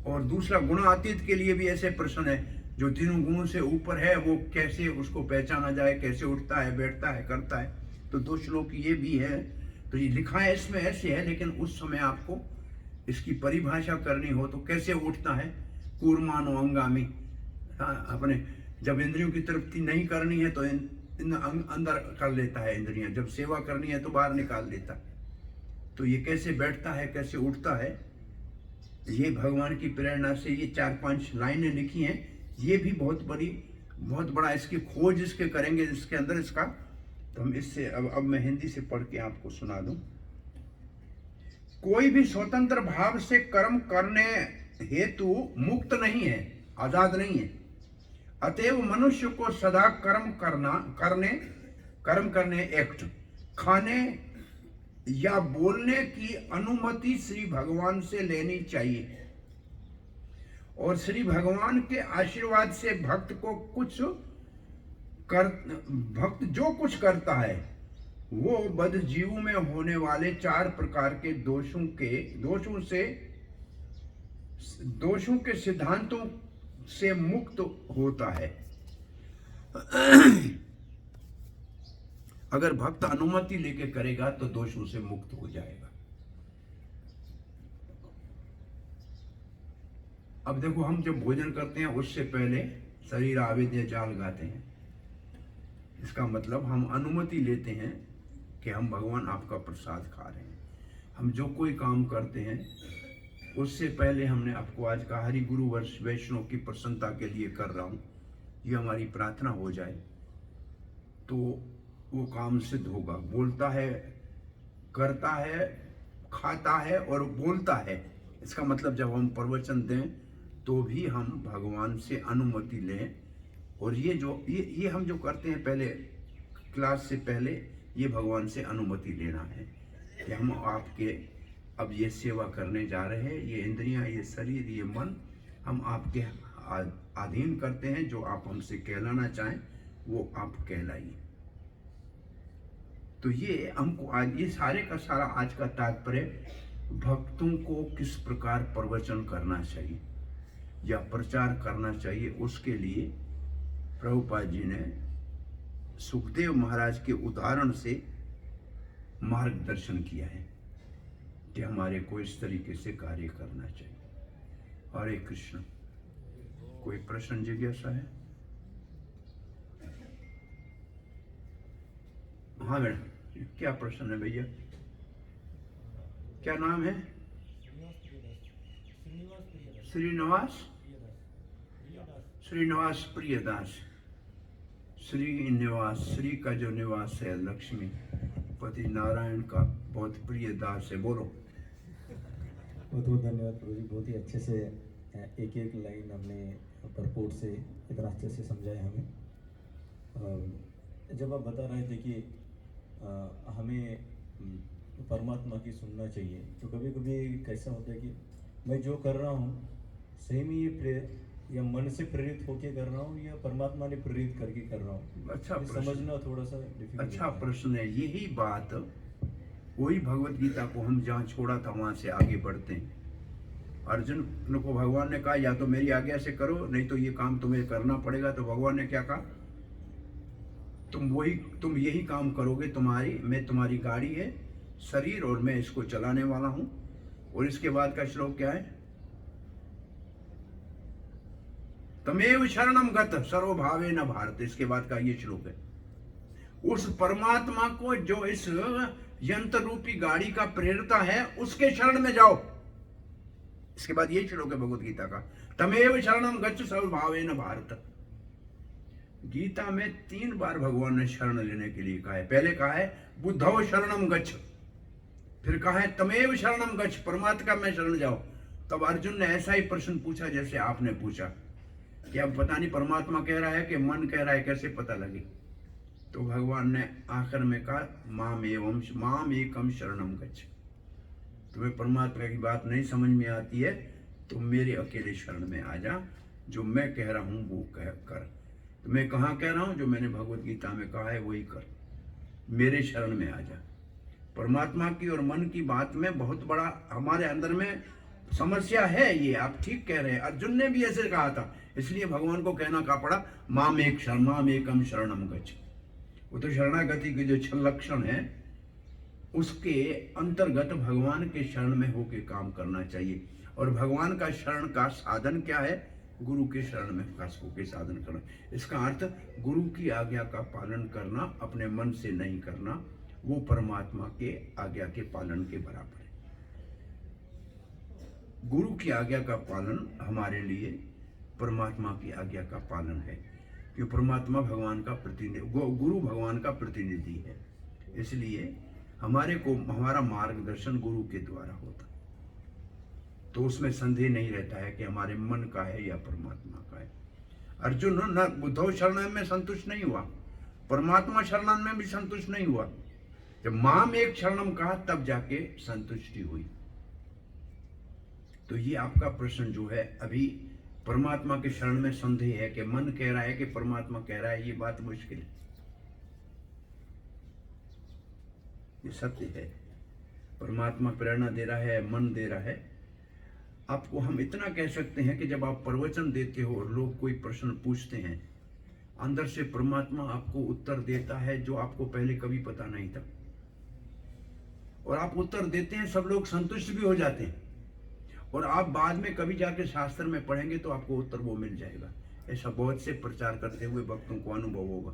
और दूसरा गुणातीत के लिए भी ऐसे प्रश्न है, जो तीनों गुणों से ऊपर है वो कैसे उसको पहचाना जाए, कैसे उठता है, बैठता है, करता है। तो 2 श्लोक ये भी है। तो ये लिखा है इसमें ऐसे है, लेकिन उस समय आपको इसकी परिभाषा करनी हो तो कैसे उठता है, कूर्मानो अंगामी। अपने जब इंद्रियों की तृप्ति नहीं करनी है तो अंदर कर लेता है इंद्रियां, जब सेवा करनी है तो बाहर निकाल देता। तो ये कैसे बैठता है, कैसे उठता है, ये भगवान की प्रेरणा से ये 4-5 लाइनें लिखी हैं। ये भी बहुत बड़ा इसकी खोज इसके करेंगे इसके अंदर इसका। तो हम इससे अब मैं हिंदी से पढ़ के आपको सुना दूं। कोई भी स्वतंत्र भाव से कर्म करने हेतु मुक्त नहीं है, आजाद नहीं है। अतएव मनुष्य को सदा कर्म करने एक्ट, खाने या बोलने की अनुमति श्री भगवान से लेनी चाहिए। और श्री भगवान के आशीर्वाद से भक्त जो कुछ करता है वो बद्ध जीवों में होने वाले 4 प्रकार के दोषों के सिद्धांतों से मुक्त होता है। अगर भक्त अनुमति लेके करेगा तो दोषों से मुक्त हो जाएगा। अब देखो, हम जब भोजन करते हैं उससे पहले शरीर आवेद्य जाल गाते हैं। इसका मतलब हम अनुमति लेते हैं कि हम भगवान आपका प्रसाद खा रहे हैं। हम जो कोई काम करते हैं उससे पहले हमने आपको आज का हरि गुरु वर्ष वैष्णव की प्रसन्नता के लिए कर रहा हूँ, ये हमारी प्रार्थना हो जाए तो वो काम सिद्ध होगा। बोलता है, करता है, खाता है और बोलता है, इसका मतलब जब हम प्रवचन दें तो भी हम भगवान से अनुमति लें। और ये हम जो करते हैं पहले क्लास से पहले, ये भगवान से अनुमति लेना है कि हम आपके अब ये सेवा करने जा रहे हैं। ये इंद्रियां, ये शरीर, ये मन हम आपके अधीन करते हैं। जो आप हमसे कहलाना चाहें वो आप कहलाइए। तो ये हमको आज ये सारे का सारा आज का तात्पर्य भक्तों को किस प्रकार प्रवचन करना चाहिए या प्रचार करना चाहिए, उसके लिए प्रभुपाद जी ने सुखदेव महाराज के उदाहरण से मार्गदर्शन किया है कि हमारे को इस तरीके से कार्य करना चाहिए। हरे कृष्ण। कोई प्रश्न जिज्ञासा है? हाँ मैडम, क्या प्रश्न है भैया? क्या नाम है? श्रीनिवास प्रियदास। श्रीनिवास, श्री का जो निवास है लक्ष्मी पति नारायण का बहुत प्रिय दास है। बोलो। बहुत बहुत धन्यवाद प्रभु जी, बहुत ही अच्छे से एक एक लाइन हमने परपोर्ट से इतना अच्छे से समझाया हमें। जब आप बता रहे थे कि हमें परमात्मा की सुनना चाहिए, तो कभी कभी कैसा होता है कि मैं जो कर रहा हूँ सही में ये या मन से प्रेरित होके कर रहा हूँ या परमात्मा ने प्रेरित करके कर रहा हूँ। अच्छा, समझना थोड़ा सा डिफिकल्ट। अच्छा प्रश्न है। यही बात वही भगवत गीता को हम जहाँ छोड़ा था वहां से आगे बढ़ते हैं। अर्जुन को भगवान ने कहा या तो मेरी आज्ञा से करो, नहीं तो ये काम तुम्हें करना पड़ेगा। तो भगवान ने क्या कहा? तुम यही काम करोगे। मैं तुम्हारी गाड़ी है शरीर और मैं इसको चलाने वाला हूं। और इसके बाद का श्लोक क्या है? तमेव शरणम गत सर्वभावे न भारत। इसके बाद का ये श्लोक है। उस परमात्मा को जो इस यंत्र रूपी गाड़ी का प्रेरता है उसके शरण में जाओ। इसके बाद ये श्लोक है भगवत गीता का, तमेव शरणम गच्छ सर्वभावे न भारत। गीता में 3 बार भगवान ने शरण लेने के लिए कहा है। पहले कहा है बुद्धव शरणम गच्छ, फिर कहा है तमेव शरणम गच्छ, परमात्मा में शरण जाओ। तब अर्जुन ने ऐसा ही प्रश्न पूछा जैसे आपने पूछा कि अब पता नहीं परमात्मा कह रहा है कि मन कह रहा है, कैसे पता लगे? तो भगवान ने आखिर में कहा माम एकम शरणम गच्छ। तुम्हें परमात्मा की बात नहीं समझ में आती है तो मेरे अकेले शरण में आ जा। जो मैं कह रहा हूं वो कर। तो मैं कहाँ कह रहा हूं? जो मैंने भगवत गीता में कहा है वही कर। मेरे शरण में आ जा। परमात्मा की और मन की बात में बहुत बड़ा हमारे अंदर में समस्या है। ये आप ठीक कह रहे हैं। अर्जुन ने भी ऐसे कहा था, इसलिए भगवान को कहना का पड़ा माम एकम शरणम गच्छ। वो तो शरणागति के जो 6 लक्षण है उसके अंतर्गत भगवान के शरण में होके काम करना चाहिए। और भगवान का शरण का साधन क्या है? गुरु के शरण में खास होके साधन करना। इसका अर्थ गुरु की आज्ञा का पालन करना, अपने मन से नहीं करना, वो परमात्मा के आज्ञा के पालन के बराबर है। गुरु की आज्ञा का पालन हमारे लिए परमात्मा की आज्ञा का पालन है, क्योंकि परमात्मा भगवान का प्रतिनिधि, गुरु भगवान का प्रतिनिधि है। इसलिए हमारा मार्गदर्शन गुरु के द्वारा होता, तो उसमें संदेह नहीं रहता है कि हमारे मन का है या परमात्मा का है। अर्जुन न बुद्धव शरण में संतुष्ट नहीं हुआ, परमात्मा शरण में भी संतुष्ट नहीं हुआ। जब माम एक शरणम कहा तब जाके संतुष्टि हुई। तो ये आपका प्रश्न जो है, अभी परमात्मा के शरण में संदेह है कि मन कह रहा है कि परमात्मा कह रहा है, ये बात मुश्किल है। ये सत्य है, परमात्मा प्रेरणा दे रहा है, मन दे रहा है। आपको हम इतना कह सकते हैं कि जब आप प्रवचन देते हो और लोग कोई प्रश्न पूछते हैं, अंदर से परमात्मा आपको उत्तर देता है जो आपको पहले कभी पता नहीं था, और आप उत्तर देते हैं, सब लोग संतुष्ट भी हो जाते हैं, और आप बाद में कभी जाके शास्त्र में पढ़ेंगे तो आपको उत्तर वो मिल जाएगा। ऐसा बहुत से प्रचार करते हुए भक्तों को अनुभव होगा।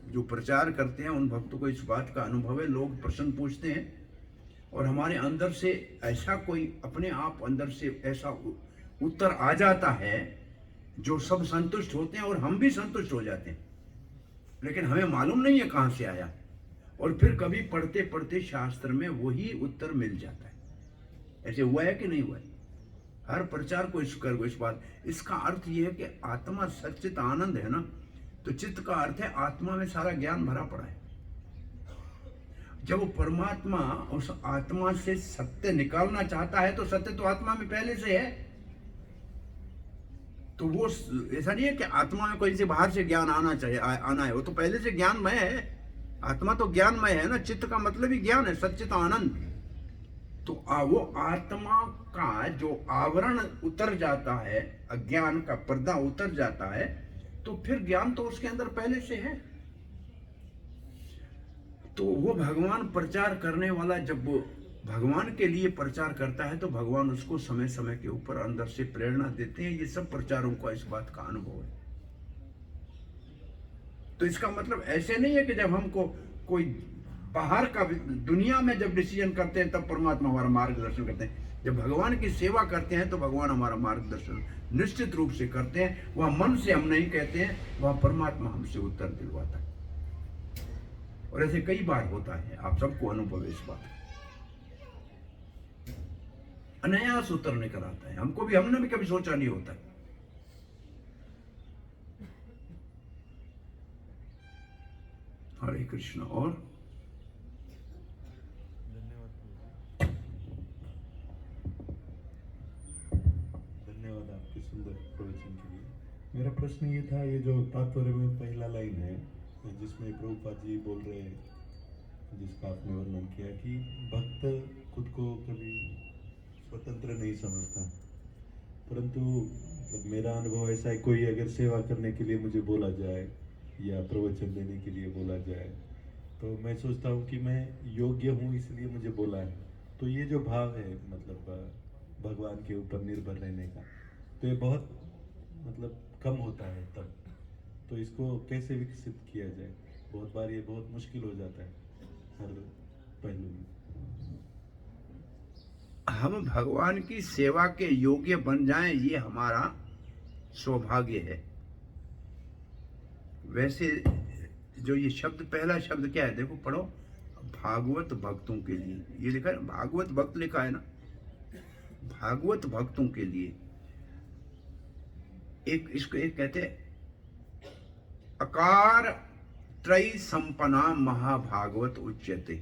जो प्रचार करते हैं उन भक्तों को इस बात का अनुभव है। लोग प्रश्न पूछते हैं और हमारे अंदर से ऐसा कोई अपने आप अंदर से ऐसा उत्तर आ जाता है जो सब संतुष्ट होते हैं और हम भी संतुष्ट हो जाते हैं, लेकिन हमें मालूम नहीं है कहाँ से आया। और फिर कभी पढ़ते पढ़ते शास्त्र में वही उत्तर मिल जाता है। ऐसे हुआ है कि नहीं हुआ है? हर प्रचार को इस बात, इसका अर्थ यह है कि आत्मा सच्चित आनंद है ना, तो चित्त का अर्थ है आत्मा में सारा ज्ञान भरा पड़ा है। जब वो परमात्मा उस आत्मा से सत्य निकालना चाहता है तो सत्य तो आत्मा में पहले से है। तो वो ऐसा नहीं है कि आत्मा में कोई से बाहर से ज्ञान आना चाहिए, आना है, वो तो पहले से ज्ञानमय है। आत्मा तो ज्ञानमय है ना, चित्त का मतलब ही ज्ञान है, सच्चित आनंद। तो वो आत्मा का जो आवरण उतर जाता है, अज्ञान का पर्दा उतर जाता है, तो फिर ज्ञान तो उसके अंदर पहले से है। तो वो भगवान प्रचार करने वाला जब वो भगवान के लिए प्रचार करता है तो भगवान उसको समय समय के ऊपर अंदर से प्रेरणा देते हैं। ये सब प्रचारों का इस बात का अनुभव है। तो इसका मतलब ऐसे नहीं है कि जब हमको कोई बाहर का, दुनिया में जब डिसीजन करते हैं तब परमात्मा हमारा मार्गदर्शन करते हैं। जब भगवान की सेवा करते हैं तो भगवान हमारा मार्गदर्शन निश्चित रूप से करते हैं। वह मन से हम नहीं कहते हैं, वह परमात्मा हमसे उत्तर दिलवाता है। और ऐसे कई बार होता है, आप सबको अनुभव है इस बात का। अनायास उत्तर निकल आता है, हमको भी, हमने भी कभी सोचा नहीं होता। हरे कृष्ण। और धन्यवाद आपके सुंदर प्रवचन के लिए। मेरा प्रश्न ये था, ये जो तात्पर्य में पहला लाइन है जिसमें प्रभुपाद जी बोल रहे हैं, जिसका आपने वर्णन किया कि भक्त खुद को कभी स्वतंत्र नहीं समझता, परंतु मतलब मेरा अनुभव ऐसा है, कोई अगर सेवा करने के लिए मुझे बोला जाए या प्रवचन देने के लिए बोला जाए तो मैं सोचता हूँ कि मैं योग्य हूँ इसलिए मुझे बोला है। तो ये जो भाव है मतलब भगवान के ऊपर निर्भर रहने का, तो ये बहुत मतलब कम होता है तब। तो इसको कैसे विकसित किया जाए? बहुत बार ये बहुत मुश्किल हो जाता है हर पहलू में। हम भगवान की सेवा के योग्य बन जाएं, ये हमारा सौभाग्य है। वैसे जो ये शब्द, पहला शब्द क्या है, देखो पढ़ो, भागवत भक्तों के लिए, ये लिखा है, भागवत भक्त लिखा है ना, भागवत भक्तों के लिए। एक इसको एक कहते हैं अकार त्रय संपन्ना महाभागवत उच्यते,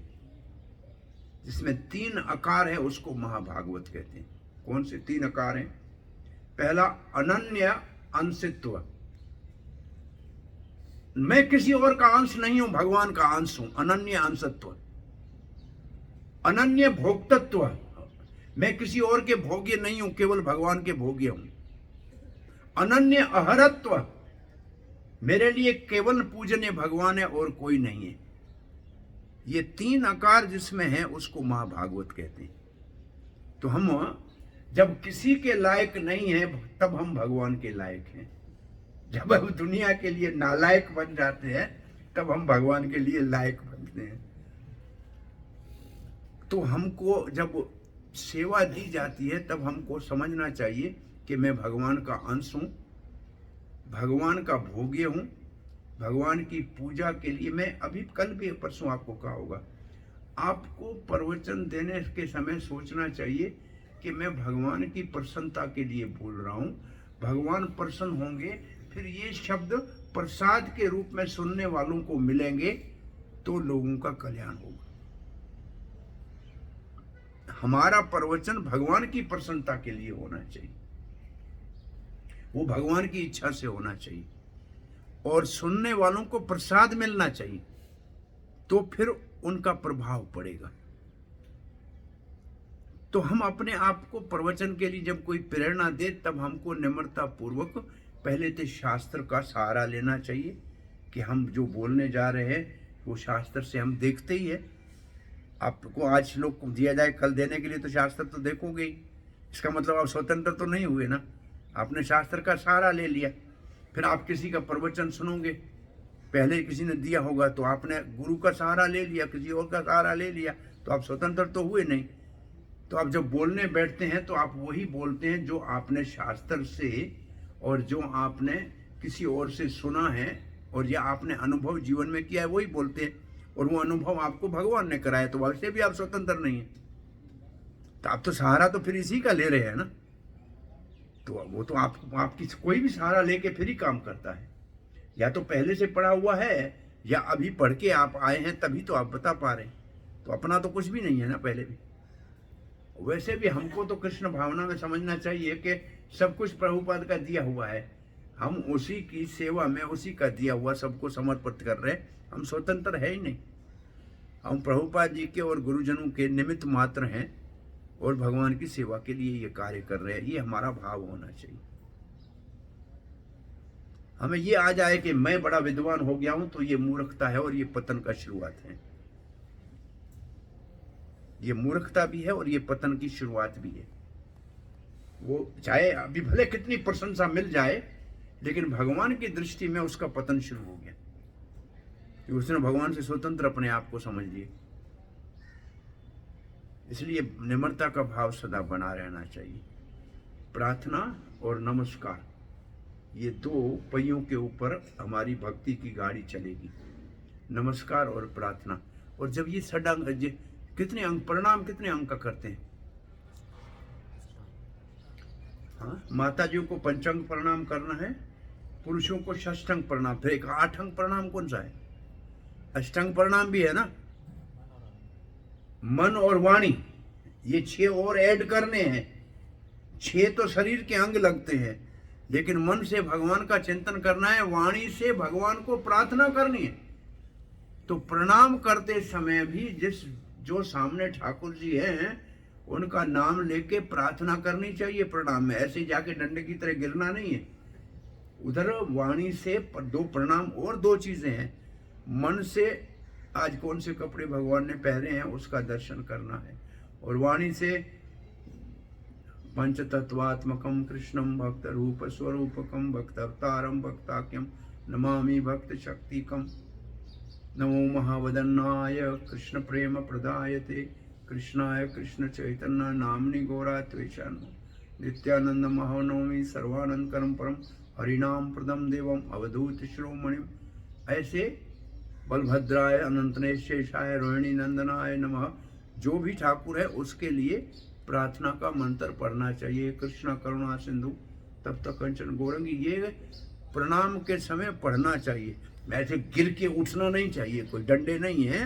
जिसमें 3 अकार है उसको महाभागवत कहते हैं। कौन से 3 अकार हैं? पहला अनन्य अंशित्व, मैं किसी और का अंश नहीं हूं, भगवान का अंश हूं, अनन्य अंशत्व। अनन्य भोक्तत्व, मैं किसी और के भोग्य नहीं हूं, केवल भगवान के भोग्य हूं। अनन्य अहरत्व, मेरे लिए केवल पूजनीय भगवान है और कोई नहीं है। ये 3 आकार जिसमें है उसको महाभागवत कहते हैं। तो हम जब किसी के लायक नहीं है तब हम भगवान के लायक हैं। जब हम दुनिया के लिए नालायक बन जाते हैं तब हम भगवान के लिए लायक बनते हैं। तो हमको जब सेवा दी जाती है तब हमको समझना चाहिए कि मैं भगवान का अंश हूँ, भगवान का भोग्य हूँ, भगवान की पूजा के लिए मैं अभी कल भी परसों आपको कहा होगा, आपको प्रवचन देने के समय सोचना चाहिए कि मैं भगवान की प्रसन्नता के लिए बोल रहा हूँ। भगवान प्रसन्न होंगे, फिर ये शब्द प्रसाद के रूप में सुनने वालों को मिलेंगे तो लोगों का कल्याण होगा। हमारा प्रवचन भगवान की प्रसन्नता के लिए होना चाहिए, वो भगवान की इच्छा से होना चाहिए और सुनने वालों को प्रसाद मिलना चाहिए, तो फिर उनका प्रभाव पड़ेगा। तो हम अपने आप को प्रवचन के लिए जब कोई प्रेरणा दे तब हमको निम्रता पूर्वक पहले तो शास्त्र का सहारा लेना चाहिए कि हम जो बोलने जा रहे हैं वो शास्त्र से हम देखते ही है। आपको आज श्लोक को दिया जाए कल देने के लिए तो शास्त्र तो देखोगे ही, इसका मतलब आप स्वतंत्र तो नहीं हुए ना, आपने शास्त्र का सहारा ले लिया। फिर आप किसी का प्रवचन सुनोगे पहले किसी ने दिया होगा तो आपने गुरु का सहारा ले लिया, किसी और का सहारा ले लिया, तो आप स्वतंत्र तो हुए नहीं। तो आप जब बोलने बैठते हैं तो आप वही बोलते हैं जो आपने शास्त्र से और जो आपने किसी और से सुना है और या आपने अनुभव जीवन में किया है वही बोलते हैं, और वो अनुभव आपको भगवान ने कराया, तो वैसे भी आप स्वतंत्र नहीं है। तो आप तो सहारा तो फिर इसी का ले रहे हैं ना, तो वो तो आपकी कोई भी सहारा लेके फिर ही काम करता है। या तो पहले से पढ़ा हुआ है या अभी पढ़ के आप आए हैं तभी तो आप बता पा रहे हैं, तो अपना तो कुछ भी नहीं है ना पहले भी। वैसे भी हमको तो कृष्ण भावना में समझना चाहिए कि सब कुछ प्रभुपाद का दिया हुआ है, हम उसी की सेवा में उसी का दिया हुआ सबको समर्पित कर रहे हैं, हम स्वतंत्र है ही नहीं। हम प्रभुपाद जी के और गुरुजनों के निमित्त मात्र हैं और भगवान की सेवा के लिए ये कार्य कर रहे हैं, ये हमारा भाव होना चाहिए। हमें ये आ जाए कि मैं बड़ा विद्वान हो गया हूं तो ये मूर्खता है और ये पतन का शुरुआत है। ये मूर्खता भी है और ये पतन की शुरुआत भी है। वो चाहे अभी भले कितनी प्रशंसा मिल जाए, लेकिन भगवान की दृष्टि में उसका पतन शुरू हो गया कि उसने भगवान से स्वतंत्र अपने आप को समझ लिए। इसलिए निम्रता का भाव सदा बना रहना चाहिए। प्रार्थना और नमस्कार, ये दो पहियों के ऊपर हमारी भक्ति की गाड़ी चलेगी, नमस्कार और प्रार्थना। और जब ये षडांग, कितने अंग प्रणाम कितने अंग का करते हैं? हाँ, माता जी को पंचांग प्रणाम करना है, पुरुषों को षष्ठांग प्रणाम, फिर एक आठांग प्रणाम कौन सा है? अष्टांग प्रणाम भी है ना। मन और वाणी, ये 6 और ऐड करने हैं। 6 तो शरीर के अंग लगते हैं, लेकिन मन से भगवान का चिंतन करना है, वाणी से भगवान को प्रार्थना करनी है। तो प्रणाम करते समय भी जो सामने ठाकुर जी हैं उनका नाम लेके प्रार्थना करनी चाहिए। प्रणाम में ऐसे जाके डंडे की तरह गिरना नहीं है। उधर वाणी से 2 प्रणाम और 2 चीजें हैं। मन से आज कौन से कपड़े भगवान ने पहने हैं उसका दर्शन करना है, और वाणी से पंचतत्वात्मकम कृष्णम भक्त रूप स्वरूपकम भक्त अवतारम भक्ताख्यम नमामि भक्त शक्तिकम नमो महावदन्नाय कृष्ण प्रेम प्रदायते कृष्णाय कृष्ण चैतन्य नामनि गौरात्वेशान नित्यानंद महानवमी सर्वानंद करम परम हरिनाम प्रदम देवम अवधूत श्रोमणिम। ऐसे बलभद्राय अनंतनेश शेषाय रोहिणी नंदनाय नमः, जो भी ठाकुर है उसके लिए प्रार्थना का मंत्र पढ़ना चाहिए। कृष्णा करुणा सिंधु तब तक कंचन गौरंगी, ये प्रणाम के समय पढ़ना चाहिए। ऐसे गिर के उठना नहीं चाहिए, कोई डंडे नहीं है।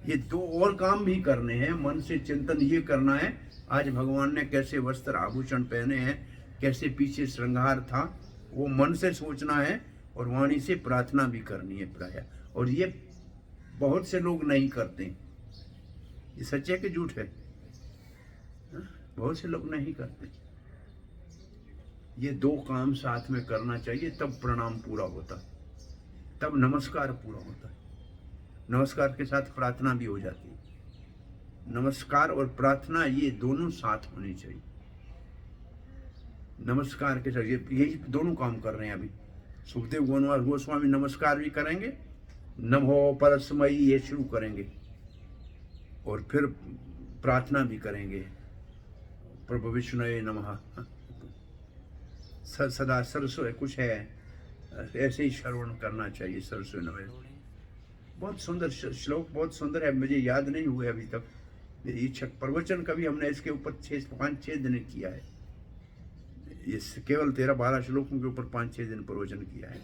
ये 2 और काम भी करने हैं। मन से चिंतन ये करना है आज भगवान ने कैसे वस्त्र आभूषण पहने हैं, कैसे पीछे श्रृंगार था, वो मन से सोचना है, और वाणी से प्रार्थना भी करनी है प्राय। और ये बहुत से लोग नहीं करते। ये सच्चे कि झूठ है? बहुत से लोग नहीं करते। ये 2 काम साथ में करना चाहिए, तब प्रणाम पूरा होता है, तब नमस्कार पूरा होता है। नमस्कार के साथ प्रार्थना भी हो जाती है। नमस्कार और प्रार्थना ये दोनों साथ होनी चाहिए। नमस्कार के साथ यही दोनों काम कर रहे हैं अभी। सुखदेव गोस्वामी नमस्कार भी करेंगे, नमो परस्मयी ये शुरू करेंगे, और फिर प्रार्थना भी करेंगे, प्रभु विष्णुये नमः। सदा सरस्वती कुछ है ऐसे ही श्रवण करना चाहिए। सरस्वती नमः बहुत सुंदर श्लोक, बहुत सुंदर है, मुझे याद नहीं हुए अभी तक। मेरी इच्छा प्रवचन कभी हमने इसके ऊपर 5-6 दिन किया है। ये केवल 13-12 श्लोकों के ऊपर 5-6 दिन प्रवचन किया है।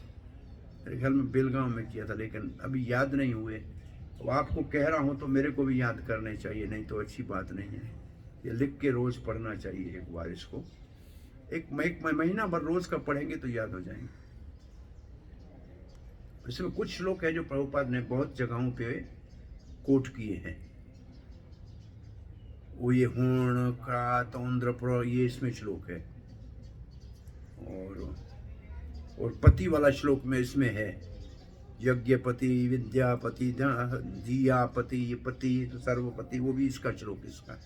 मेरे ख्याल में बेलगांव में किया था, लेकिन अभी याद नहीं हुए। अब आपको कह रहा हूँ तो मेरे को भी याद करने चाहिए, नहीं तो अच्छी बात नहीं है। ये लिख के रोज पढ़ना चाहिए एक बार इसको। एक महीना भर रोज का पढ़ेंगे तो याद हो जाएंगे। इसमें कुछ श्लोक है जो प्रभुपाद ने बहुत जगहों पे कोट किए हैं। वो ये हूण क्रात औंद्र ये इसमें श्लोक है, और पति वाला श्लोक में इसमें है यज्ञपति विद्यापति दियापति पति सर्वपति, वो भी इसका श्लोक इसका।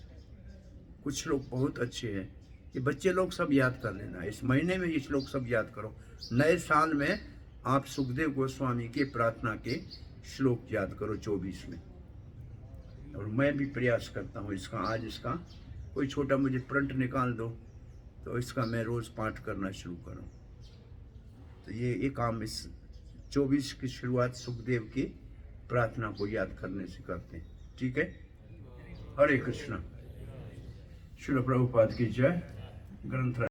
कुछ श्लोक बहुत अच्छे हैं, ये बच्चे लोग सब याद कर लेना। इस महीने में ये श्लोक सब याद करो। नए साल में आप सुखदेव गोस्वामी के प्रार्थना के श्लोक याद करो 24 में। और मैं भी प्रयास करता हूँ इसका, आज इसका कोई छोटा मुझे प्रिंट निकाल दो तो इसका मैं रोज़ पाठ करना शुरू करूँ। तो ये काम इस 24 की शुरुआत सुखदेव की प्रार्थना को याद करने से करते हैं। ठीक है। हरे कृष्णा। श्रील प्रभुपाद की जय। ग्रंथ